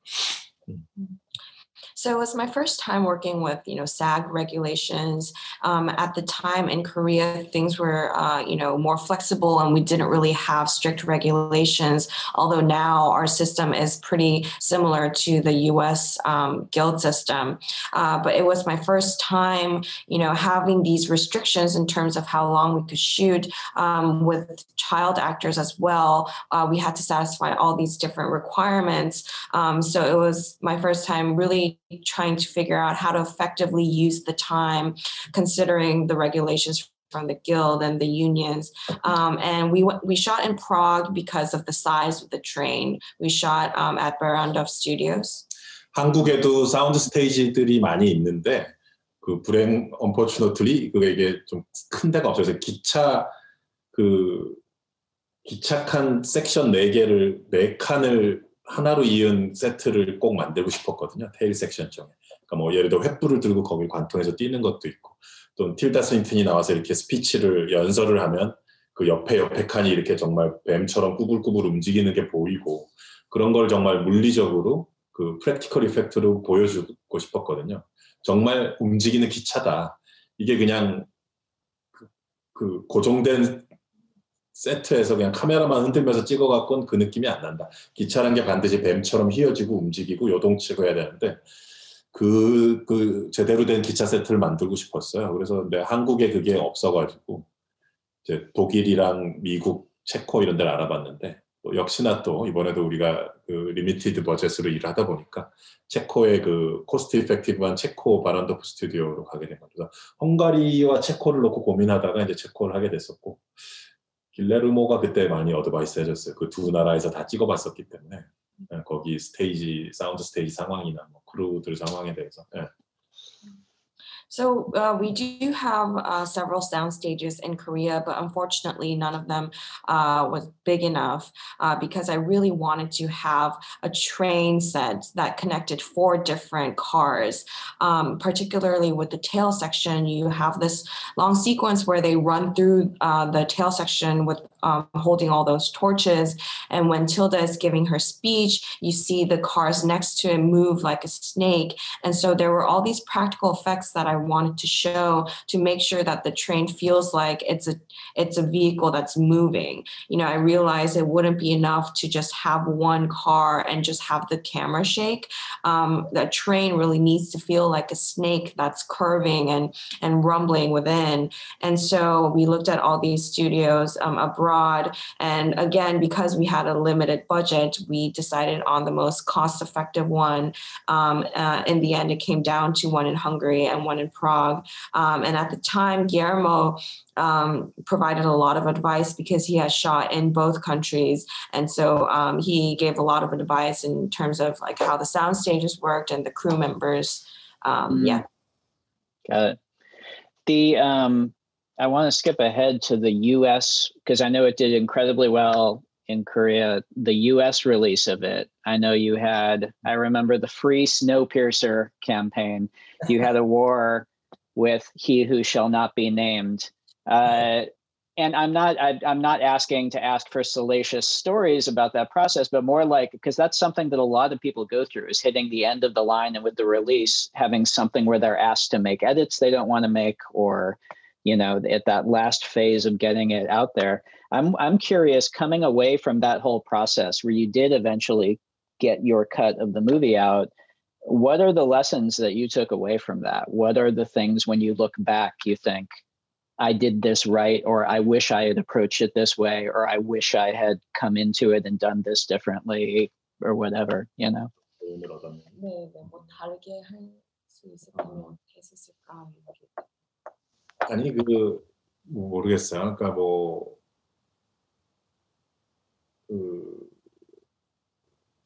D: So it was my first time working with, SAG regulations. At the time in Korea, things were, more flexible and we didn't really have strict regulations. Although now our system is pretty similar to the US guild system. But it was my first time, having these restrictions in terms of how long we could shoot with child actors as well. We had to satisfy all these different requirements. So it was my first time really trying to figure out how to effectively use the time, considering the regulations from the guild and the unions. And we shot in Prague because of the size of the train. We shot at Barrandov Studios.
C: 한국에도 사운드 스테이지들이 많이 있는데 그 불행 언포추너틀리 그게 이게 좀 큰 데가 없어요. 그래서 기차칸 섹션 4개를 4칸을 하나로 이은 세트를 꼭 만들고 싶었거든요. 테일 섹션쯤에. 그러니까 뭐 예를 들어 횃불을 들고 거기 관통해서 뛰는 것도 있고 또 틸다 스윈튼이 나와서 이렇게 스피치를 연설을 하면 그 옆에 칸이 이렇게 정말 뱀처럼 꾸불꾸불 움직이는 게 보이고 그런 걸 정말 물리적으로 그 프랙티컬 이펙트로 보여주고 싶었거든요. 정말 움직이는 기차다. 이게 그냥 그 고정된 세트에서 그냥 카메라만 흔들면서 찍어갖고는 그 느낌이 안 난다. 기차란 게 반드시 뱀처럼 휘어지고 움직이고 요동치고 해야 되는데 그 제대로 된 기차 세트를 만들고 싶었어요. 그래서 근데 한국에 그게 없어가지고 이제 독일이랑 미국, 체코 이런 데를 알아봤는데 또 역시나 또 이번에도 우리가 그 리미티드 버젯으로 일을 하다 보니까 체코의 그 코스트 이펙티브한 체코 바란도프 스튜디오로 가게 된 겁니다. 헝가리와 체코를 놓고 고민하다가 이제 체코를 하게 됐었고 길레르모가 그때 많이 어드바이스 해줬어요. 그 두 나라에서 다 찍어봤었기 때문에 거기 스테이지, 사운드 스테이지 상황이나 뭐 크루들 상황에 대해서.
D: So we do have several sound stages in Korea, but unfortunately none of them was big enough because I really wanted to have a train set that connected 4 different cars. Particularly with the tail section, you have this long sequence where they run through the tail section with holding all those torches. And when Tilda is giving her speech, you see the cars next to it move like a snake. And so there were all these practical effects that I wanted to show to make sure that the train feels like it's a vehicle that's moving. You know, I realized it wouldn't be enough to just have one car and just have the camera shake. The train really needs to feel like a snake that's curving and rumbling within. And so we looked at all these studios abroad. And again, because we had a limited budget, we decided on the most cost-effective one. In the end, it came down to one in Hungary and one in Prague. And at the time, Guillermo provided a lot of advice because he has shot in both countries. And so he gave a lot of advice in terms of like how the sound stages worked and the crew members. Yeah.
B: Got it. I want to skip ahead to the US because I know it did incredibly well in Korea, the US release of it. I know you had, I remember the Free Snowpiercer campaign. You had a war with He Who Shall Not Be Named. And I'm not asking to ask for salacious stories about that process, but more like, because that's something that a lot of people go through is hitting the end of the line and with the release, having something where they're asked to make edits they don't want to make, or you know, at that last phase of getting it out there. I'm curious, coming away from that whole process where you did eventually get your cut of the movie out, what are the lessons that you took away from that? What are the things when you look back, you think, I did this right, or I wish I had approached it this way, or I wish I had come into it and done this differently, or whatever, you know?
C: 아니 모르겠어요. 그러니까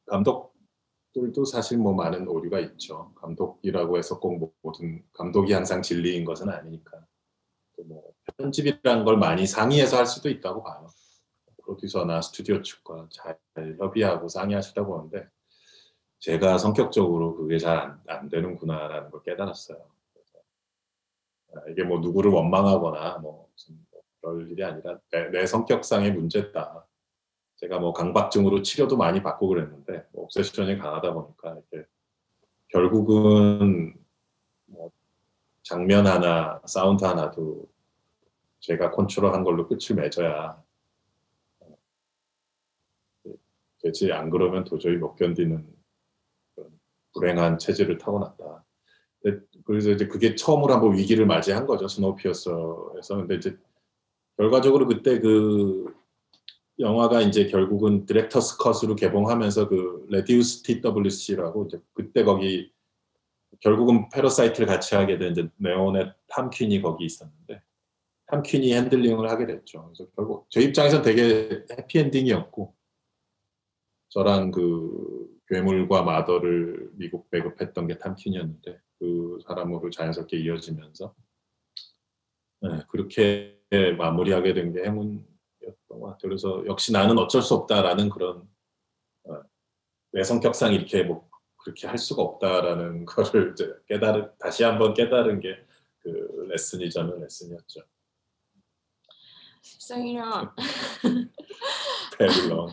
C: 감독들도 사실 많은 오류가 있죠. 감독이라고 해서 꼭 모든 감독이 항상 진리인 것은 아니니까. 또 편집이라는 걸 많이 상의해서 할 수도 있다고 봐요. 프로듀서나 스튜디오 측과 잘 협의하고 상의하시다 보는데 제가 성격적으로 그게 잘 안 되는구나라는 걸 깨달았어요. 이게 누구를 원망하거나 그럴 일이 아니라 내 성격상의 문제다. 제가 강박증으로 치료도 많이 받고 그랬는데 옵세션이 강하다 보니까 이렇게 결국은 장면 하나, 사운드 하나도 제가 컨트롤한 걸로 끝을 맺어야 되지. 안 그러면 도저히 못 견디는 불행한 체질을 타고났다. 그래서 이제 그게 처음으로 한번 위기를 맞이한 거죠, 스노우피어서에서. 근데 이제 결과적으로 그때 그 영화가 이제 결국은 디렉터스 컷으로 개봉하면서 그 레디우스 TWC라고 이제 그때 거기 결국은 패러사이트를 같이 하게 된 이제 네온의 탐 퀸이 거기 있었는데 탐 퀸이 핸들링을 하게 됐죠. 그래서 결국 제 입장에서는 되게 해피엔딩이었고 저랑 그 괴물과 마더를 미국 배급했던 게 탐킨이었는데 그 사람으로 자연스럽게 이어지면서 그렇게 마무리하게 된 게 행운이었던 것 같아요. 그래서 역시 나는 어쩔 수 없다라는 그런 내 성격상 이렇게 뭐 그렇게 할 수가 없다라는 거를 이제 다시 한번 깨달은 게 그 레슨이었죠.
D: So, you know,
C: Very long.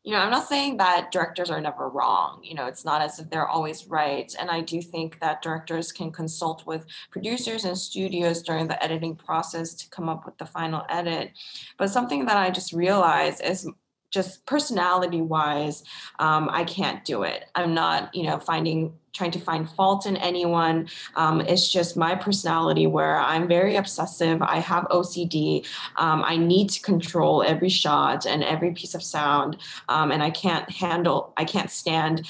D: I'm not saying that directors are never wrong. It's not as if they're always right. And I do think that directors can consult with producers and studios during the editing process to come up with the final edit. But something that I just realized is just personality wise, I can't do it. I'm not, trying to find fault in anyone. It's just my personality where I'm very obsessive. I have OCD. I need to control every shot and every piece of sound. And I can't stand,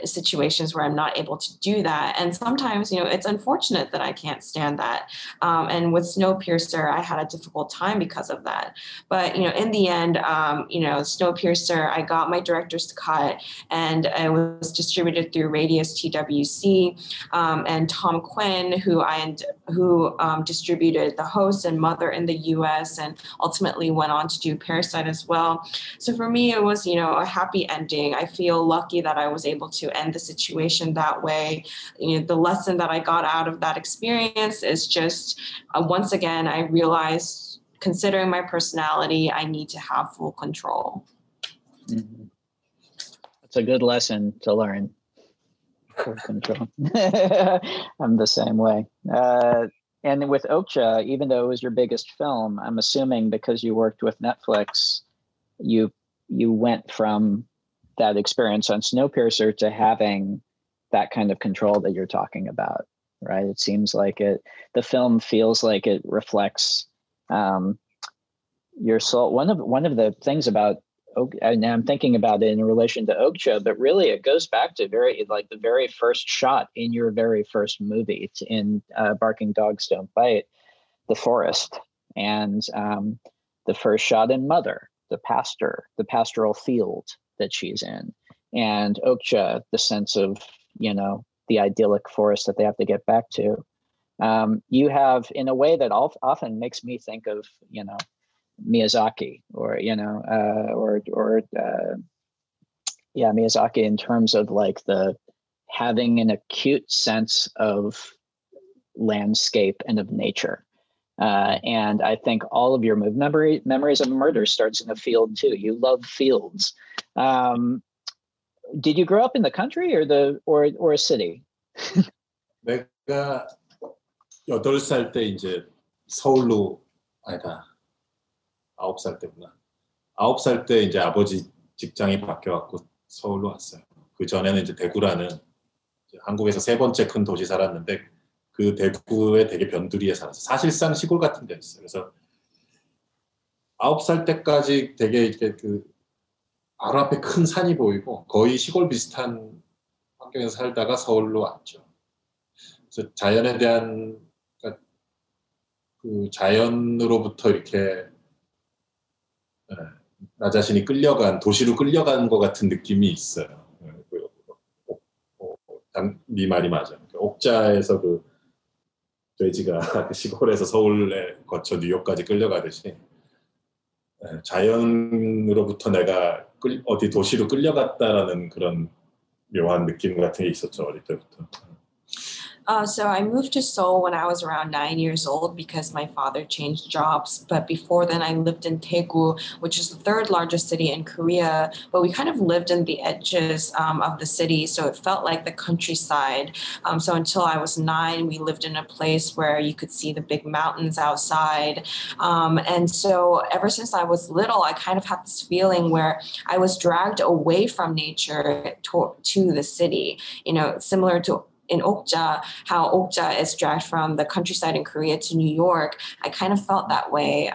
D: situations where I'm not able to do that. And sometimes, it's unfortunate that I can't stand that. And with Snowpiercer, I had a difficult time because of that. But, in the end, Snowpiercer, I got my director's cut and it was distributed through Radius TWC, and Tom Quinn, who distributed The Host and Mother in the US and ultimately went on to do Parasite as well. So for me, it was, a happy ending. I feel lucky that I was able to end the situation that way. The lesson that I got out of that experience is just, once again, I realized, considering my personality, I need to have full control.
B: Mm-hmm. That's a good lesson to learn. Full control. I'm the same way. And with Okja, even though it was your biggest film, I'm assuming because you worked with Netflix, you went from that experience on Snowpiercer to having that kind of control that you're talking about, right? It seems like the film feels like it reflects your soul. One of the things about, and I'm thinking about it in relation to Okja, but really it goes back to the very first shot in your very first movie. It's in Barking Dogs Don't Bite, the forest, and the first shot in Mother, the pastoral field that she's in, and Okja, the sense of, the idyllic forest that they have to get back to. You have, in a way that often makes me think of, Miyazaki, or Miyazaki, in terms of like the having an acute sense of landscape and of nature. And I think all of your Memories of Murder starts in a field too. You love fields. Did you grow up in the country or a city?
C: 내가 8살 때 이제 서울로, 아니다, 9살 때구나. 9살 때 이제 아버지 직장이 바뀌어갖고 서울로 왔어요. 그 전에는 이제 대구라는 한국에서 세 번째 큰 도시 살았는데, 그 대구에 되게 변두리에 살았어요. 사실상 시골 같은 데였어요. 그래서 9살 때까지 되게 이렇게 바로 앞에 큰 산이 보이고 거의 시골 비슷한 환경에서 살다가 서울로 왔죠. 그래서 자연에 대한, 그 자연으로부터 이렇게 나 자신이 도시로 끌려간 것 같은 느낌이 있어요. 네 말이 맞아. 옥자에서 그 돼지가 시골에서 서울에 거쳐 뉴욕까지 끌려가듯이 자연으로부터 내가 어디 도시로 끌려갔다라는 그런 묘한 느낌 같은 게 있었죠, 어릴 때부터.
D: So I moved to Seoul when I was around 9 years old because my father changed jobs. But before then, I lived in Daegu, which is the third largest city in Korea. But we kind of lived in the edges of the city, so it felt like the countryside. So until I was 9, we lived in a place where you could see the big mountains outside. And so ever since I was little, I kind of had this feeling where I was dragged away from nature to the city, similar to in Okja, how Okja is dragged from the countryside in Korea to New York. I kind of felt that way.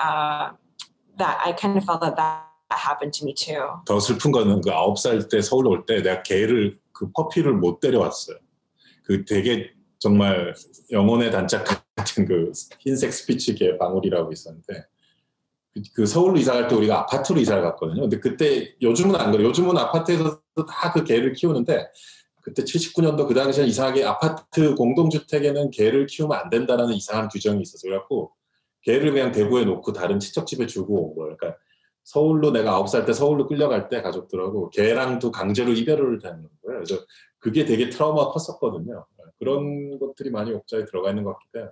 D: that happened to me too.
C: 더 슬픈 거는 그 9살 때 서울 올 때 내가 개를, 그 퍼피를 못 데려왔어요. 그 되게 정말 영혼의 단짝 같은 그 흰색 스피치 개 방울이라고 있었는데, 그 서울로 이사 갈 때 우리가 아파트로 이사를 갔거든요. 근데 그때 요즘은 안 그래요. 요즘은 아파트에서 다 그 개를 키우는데 그때 79년도 그 당시에 이상하게 아파트 공동주택에는 개를 키우면 안 된다라는 이상한 규정이 있었어요. 그래갖고 개를 그냥 대구에 놓고 다른 친척집에 주고 온 거예요. 그러니까 서울로 내가 9살 때 서울로 끌려갈 때 가족들하고 개랑도 강제로 이별을 하는 거예요. 그래서 그게 되게 트라우마가 컸었거든요. 그런 것들이 많이 옥자에 들어가 있는 것 같기도 해요.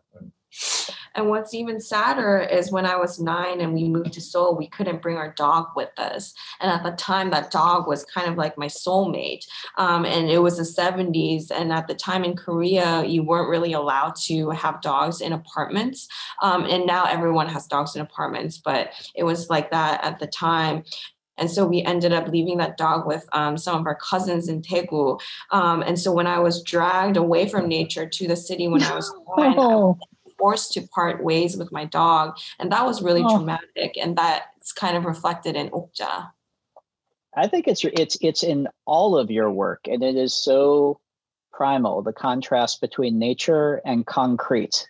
D: And what's even sadder is when I was 9 and we moved to Seoul, we couldn't bring our dog with us. And at the time, that dog was kind of like my soulmate. And it was the 70s. And at the time in Korea, you weren't really allowed to have dogs in apartments. And now everyone has dogs in apartments, but it was like that at the time. And so we ended up leaving that dog with some of our cousins in Daegu. And so when I was dragged away from nature to the city when I was 9, I was forced to part ways with my dog. And that was really traumatic. And that's kind of reflected in Okja.
B: I think it's in all of your work, and it is so primal, the contrast between nature and concrete.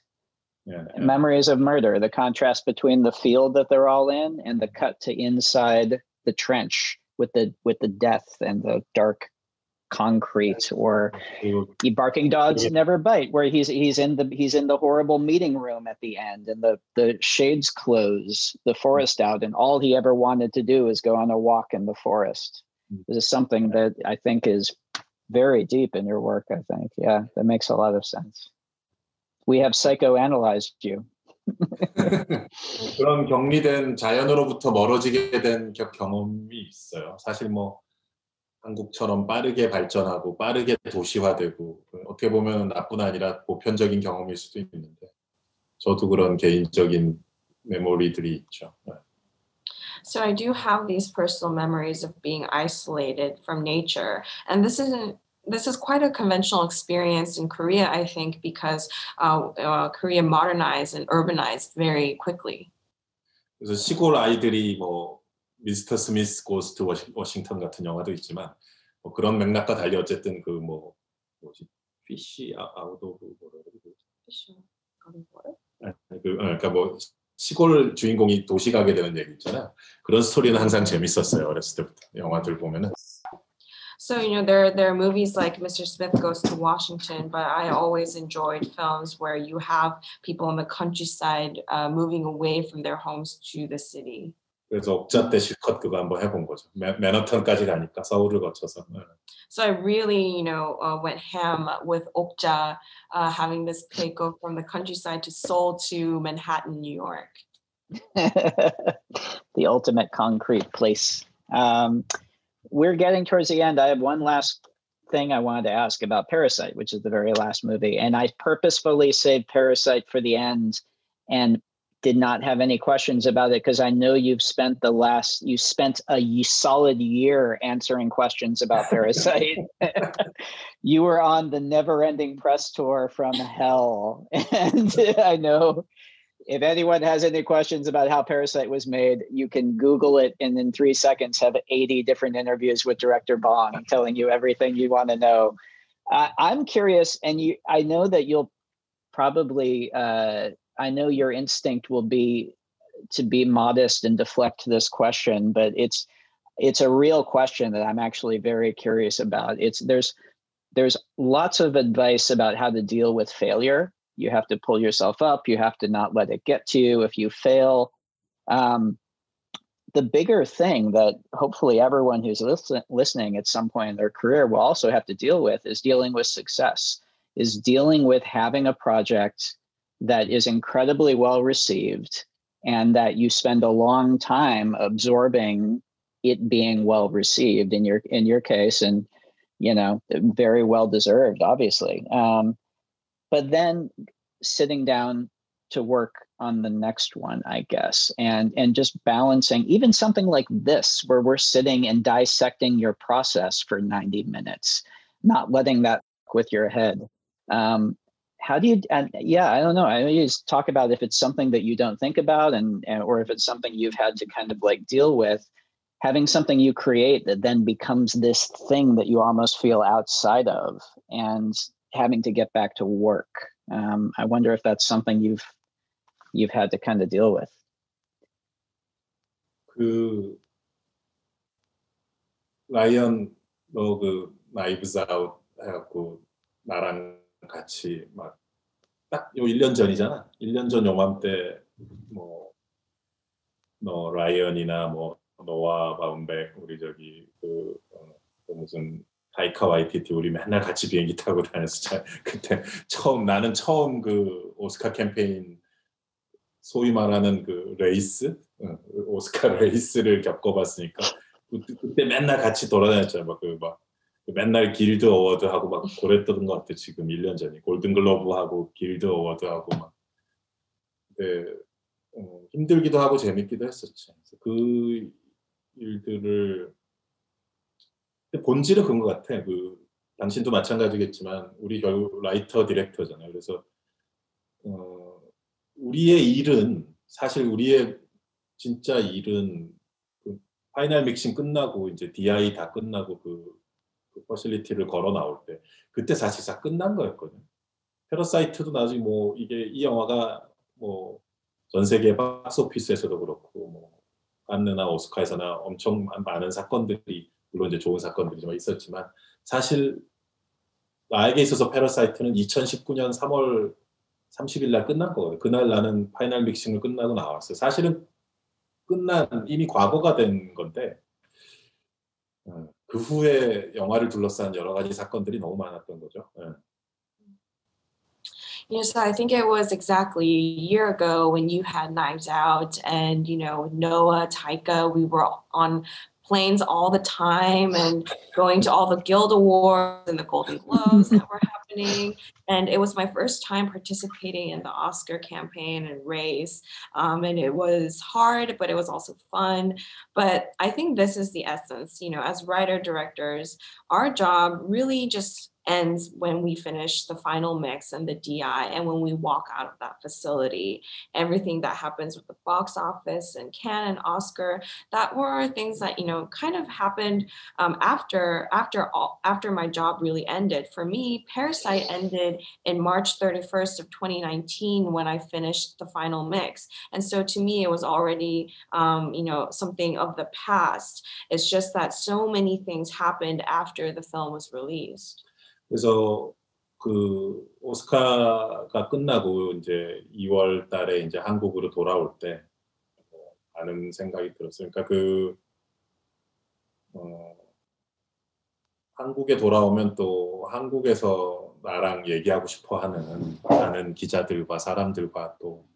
B: Yeah. Memories of Murder, the contrast between the field that they're all in and the cut to inside the trench with the death and the dark concrete, or Barking Dogs Never Bite, where he's in the horrible meeting room at the end, and the shades close, the forest out, and all he ever wanted to do is go on a walk in the forest. This is something that I think is very deep in your work. I think, yeah, that makes a lot of sense. We have psychoanalyzed you.
C: 그런 격리된 자연으로부터 멀어지게 된 경험이 있어요. 사실 뭐 한국처럼 빠르게 발전하고 빠르게 도시화되고, 어떻게 보면 나뿐 아니라 보편적인 경험일 수도 있는데 저도 그런 개인적인 메모리들이 있죠.
D: So I do have these personal memories of being isolated from nature, and this is quite a conventional experience in Korea, I think, because Korea modernized and urbanized very quickly.
C: 그래서 시골 아이들이 뭐 미스터 스미스 고스트 워싱턴 같은 영화도 있지만 뭐 그런 맥락과 달리 어쨌든 그 뭐 뭐지 피쉬 아웃 오브 뭐라 그러지? 그러니까 뭐 시골 주인공이 도시 가게 되는 얘기 있잖아요. 그런 스토리는 항상 재밌었어요. 어렸을 때부터 영화들 보면은.
D: So, you know, there are movies like Mr. Smith Goes to Washington, but I always enjoyed films where you have people in the countryside moving away from their homes to the city.
C: 그래서 옥자 때 실컷 그거 한번 해본 거죠. 맨하탄까지 가니까 서울을 거쳐서.
D: So I really, went ham with Okja, having this pig go from the countryside to Seoul to Manhattan, New York.
B: The ultimate concrete place. We're getting towards the end. I have one last thing I wanted to ask about Parasite, which is the very last movie. And I purposefully saved Parasite for the end and did not have any questions about it because I know you spent a solid year answering questions about Parasite. You were on the never-ending press tour from hell. And I know if anyone has any questions about how Parasite was made, you can Google it and in 3 seconds have 80 different interviews with director Bong telling you everything you want to know. I'm curious, and I know that you'll probably, I know your instinct will be to be modest and deflect this question, but it's a real question that I'm actually very curious about. There's lots of advice about how to deal with failure. You have to pull yourself up. You have to not let it get to you if you fail. The bigger thing that hopefully everyone who's listening at some point in their career will also have to deal with is dealing with success, is dealing with having a project that is incredibly well received and that you spend a long time absorbing it being well received in your case, and very well deserved, obviously. But then sitting down to work on the next one, I guess, and just balancing even something like this, where we're sitting and dissecting your process for 90 minutes, not letting that with your head. How do you, I don't know. I just talk about if it's something that you don't think about or if it's something you've had to kind of like deal with, having something you create that then becomes this thing that you almost feel outside of and having to get back to work. I wonder if that's something you've had to kind of deal with.
C: 그 라이언 너 그 나이브스 아웃 해갖고 나랑 같이 막 딱 요 1년 전이잖아. 1년 전 요맘때 뭐 너 라이언이나 뭐 너와 바운백 우리 저기 그 무슨 타이카 와이티티 우리 맨날 같이 비행기 타고 다녔었잖아. 그때 나는 처음 그 오스카 캠페인 소위 말하는 그 레이스 오스카 레이스를 겪어봤으니까 그때 맨날 같이 돌아다녔잖아. 막 맨날 길드 어워드 하고 막 그랬던 것 같아. 지금 1년 전이 골든글로브 하고 길드 어워드 하고 막 네, 힘들기도 하고 재밌기도 했었지. 그래서 그 일들을 본질은 그런 것 같아. 당신도 마찬가지겠지만 우리 결국 라이터 디렉터잖아요. 그래서 우리의 일은 사실 우리의 진짜 일은 그 파이널 믹싱 끝나고 이제 DI 다 끝나고 그 퍼실리티를 걸어 나올 때 그때 사실상 끝난 거였거든. 패러사이트도 나중에 뭐 이게 이 영화가 뭐 전 세계 박스오피스에서도 그렇고 뭐 칸느나 오스카에서나 엄청 많은 사건들이 물론 이제 좋은 사건들이 있었지만 사실 나에게 있어서 패러사이트는 2019년 3월 30일 날 끝난 거거든. 그날 나는 파이널 믹싱을 끝나고 나왔어요. 사실은 이미 과거가 된 건데 그 후에 영화를 둘러싼 여러 가지 사건들이 너무 많았던 거죠.
D: So I think it was exactly a year ago when you had Knives Out and, Noah, Taika, we were on planes all the time and going to all the Guild Awards and the Golden Globes that were happening. And it was my first time participating in the Oscar campaign and race. And it was hard, but it was also fun. But I think this is the essence, as writer directors, our job really just ends when we finish the final mix and the DI and when we walk out of that facility. Everything that happens with the box office and Cannes and Oscar, that were things that kind of happened after my job really ended. For me, Parasite ended in March 31st of 2019 when I finished the final mix. And so to me, it was already something of the past. It's just that so many things happened after the film was released.
C: 그래서 그 오스카가 끝나고 이제 2월 달에 이제 한국으로 돌아올 때 많은 생각이 들었어요. 그러니까 한국에 돌아오면 또 한국에서 나랑 얘기하고 싶어 하는 많은 기자들과 사람들과 또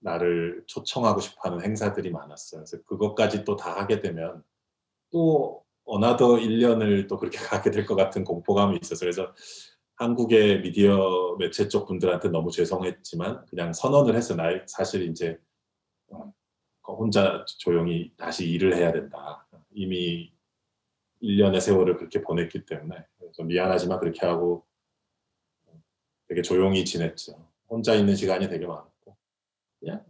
C: 나를 초청하고 싶어 하는 행사들이 많았어요. 그래서 그것까지 또 다 하게 되면 또 어나더 1년을 또 그렇게 가게 될 것 같은 공포감이 있어서 그래서 한국의 미디어 매체 쪽 분들한테 너무 죄송했지만 그냥 선언을 해서 사실 이제 혼자 조용히 다시 일을 해야 된다. 이미 1년의 세월을 그렇게 보냈기 때문에 그래서 미안하지만 그렇게 하고 되게 조용히 지냈죠. 혼자 있는 시간이 되게 많았고 그냥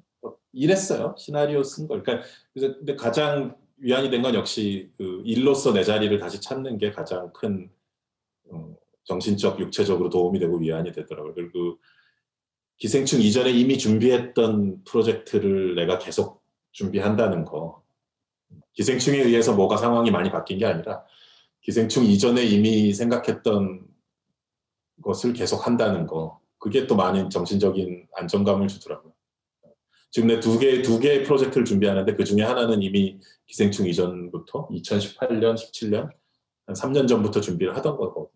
C: 일했어요. 시나리오 쓴 걸. 그러니까 근데 가장 위안이 된 건 역시 그 일로서 내 자리를 다시 찾는 게 가장 큰 정신적, 육체적으로 도움이 되고 위안이 되더라고요. 그리고 기생충 이전에 이미 준비했던 프로젝트를 내가 계속 준비한다는 거. 기생충에 의해서 뭐가 상황이 많이 바뀐 게 아니라 기생충 이전에 이미 생각했던 것을 계속 한다는 거. 그게 또 많은 정신적인 안정감을 주더라고요. 지금 내 두 개의 프로젝트를 준비하는데 그 중에 하나는 이미 기생충 이전부터 2018년, 17년, 한 3년 전부터 준비를 하던 거거든요.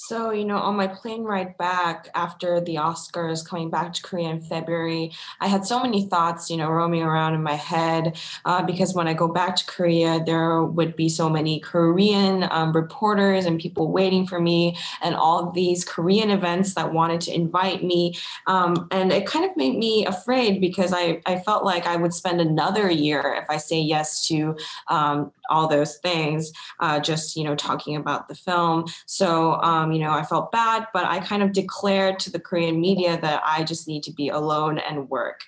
D: So, on my plane ride back after the Oscars, coming back to Korea in February, I had so many thoughts, roaming around in my head, because when I go back to Korea, there would be so many Korean reporters and people waiting for me and all of these Korean events that wanted to invite me. And it kind of made me afraid because I felt like I would spend another year if I say yes to all those things, just, talking about the film. So, I felt bad, but I kind of declared to the Korean media that I just need to be alone and work.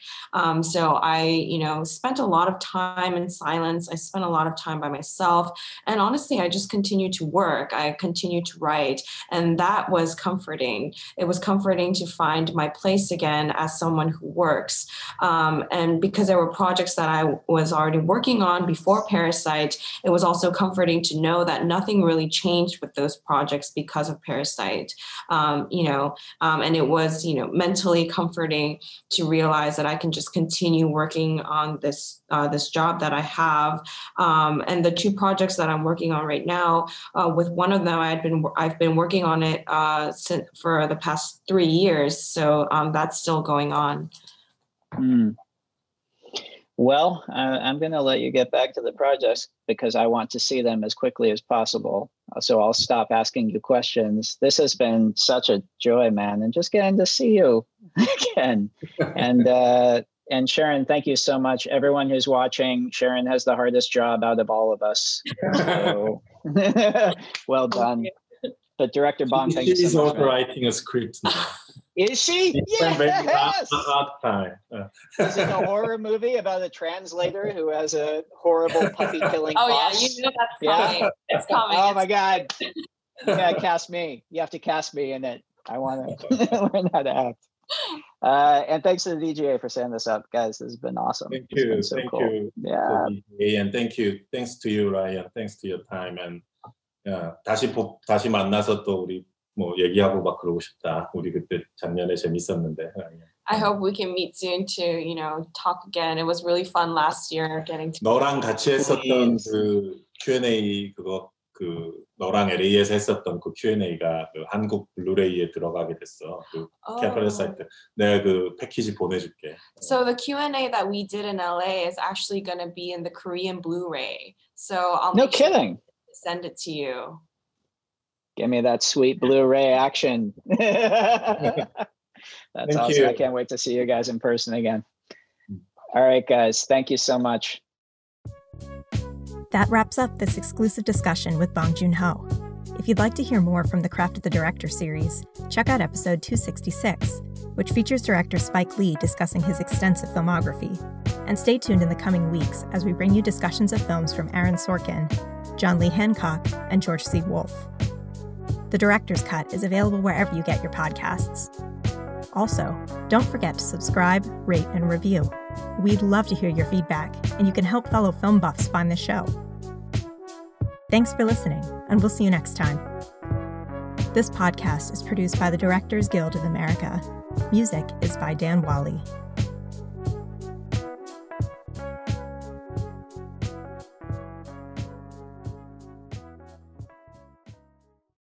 D: So I, spent a lot of time in silence. I spent a lot of time by myself. And honestly, I just continued to work. I continued to write. And that was comforting. It was comforting to find my place again as someone who works. And because there were projects that I was already working on before Parasite, it was also comforting to know that nothing really changed with those projects because of Parasite. And it was, mentally comforting to realize that I can just continue working on this job that I have. And the two projects that I'm working on right now, with one of them, I've been working on it for the past 3 years. So that's still going on.
B: Well, I'm going to let you get back to the projects because I want to see them as quickly as possible. So I'll stop asking you questions. This has been such a joy, man, and just getting to see you again. And Sharon, thank you so much. Everyone who's watching, Sharon has the hardest job out of all of us. So well done. But Director Bong, thank you so much.
C: She's also writing a script now.
B: Is she? Yes!
C: Hard time.
B: Is it a horror movie about a translator who has a horrible puppy-killing boss?
D: Yeah, you know that's coming. It's coming.
B: Oh my God. You gotta cast me. You have to cast me in it. I want to learn how to act. And thanks to the DGA for setting this up, guys. This has been awesome.
C: Thank you.
B: So
C: thank
B: cool.
C: you.
B: Yeah.
C: And thanks to you, Ryan. Thanks to your time. And 다시 만나서 또 우리 뭐 얘기하고 막 그러고 싶다. 우리 그때 작년에 재밌었는데.
D: I hope we can meet soon to, talk again. It was really fun last year getting to.
C: 너랑 같이 했었던 그 Q&A 너랑 LA에서 했었던 그 Q&A가 그 한국 블루레이에 들어가게 됐어. 그 Parasite. 내가 그 패키지 보내줄게.
D: So the Q&A that we did in LA is actually going to be in the Korean Blu-ray. So I'll
B: No kidding.
D: Send it to you.
B: Give me that sweet Blu-ray action. That's awesome.
C: You.
B: I can't wait to see you guys in person again. All right, guys. Thank you so much.
A: That wraps up this exclusive discussion with Bong Joon-ho. If you'd like to hear more from the Craft of the Director series, check out episode 266, which features director Spike Lee discussing his extensive filmography. And stay tuned in the coming weeks as we bring you discussions of films from Aaron Sorkin, John Lee Hancock, and George C. Wolfe. The Director's Cut is available wherever you get your podcasts. Also, don't forget to subscribe, rate, and review. We'd love to hear your feedback, and you can help fellow film buffs find the show. Thanks for listening, and we'll see you next time. This podcast is produced by the Directors Guild of America. Music is by Dan Wally.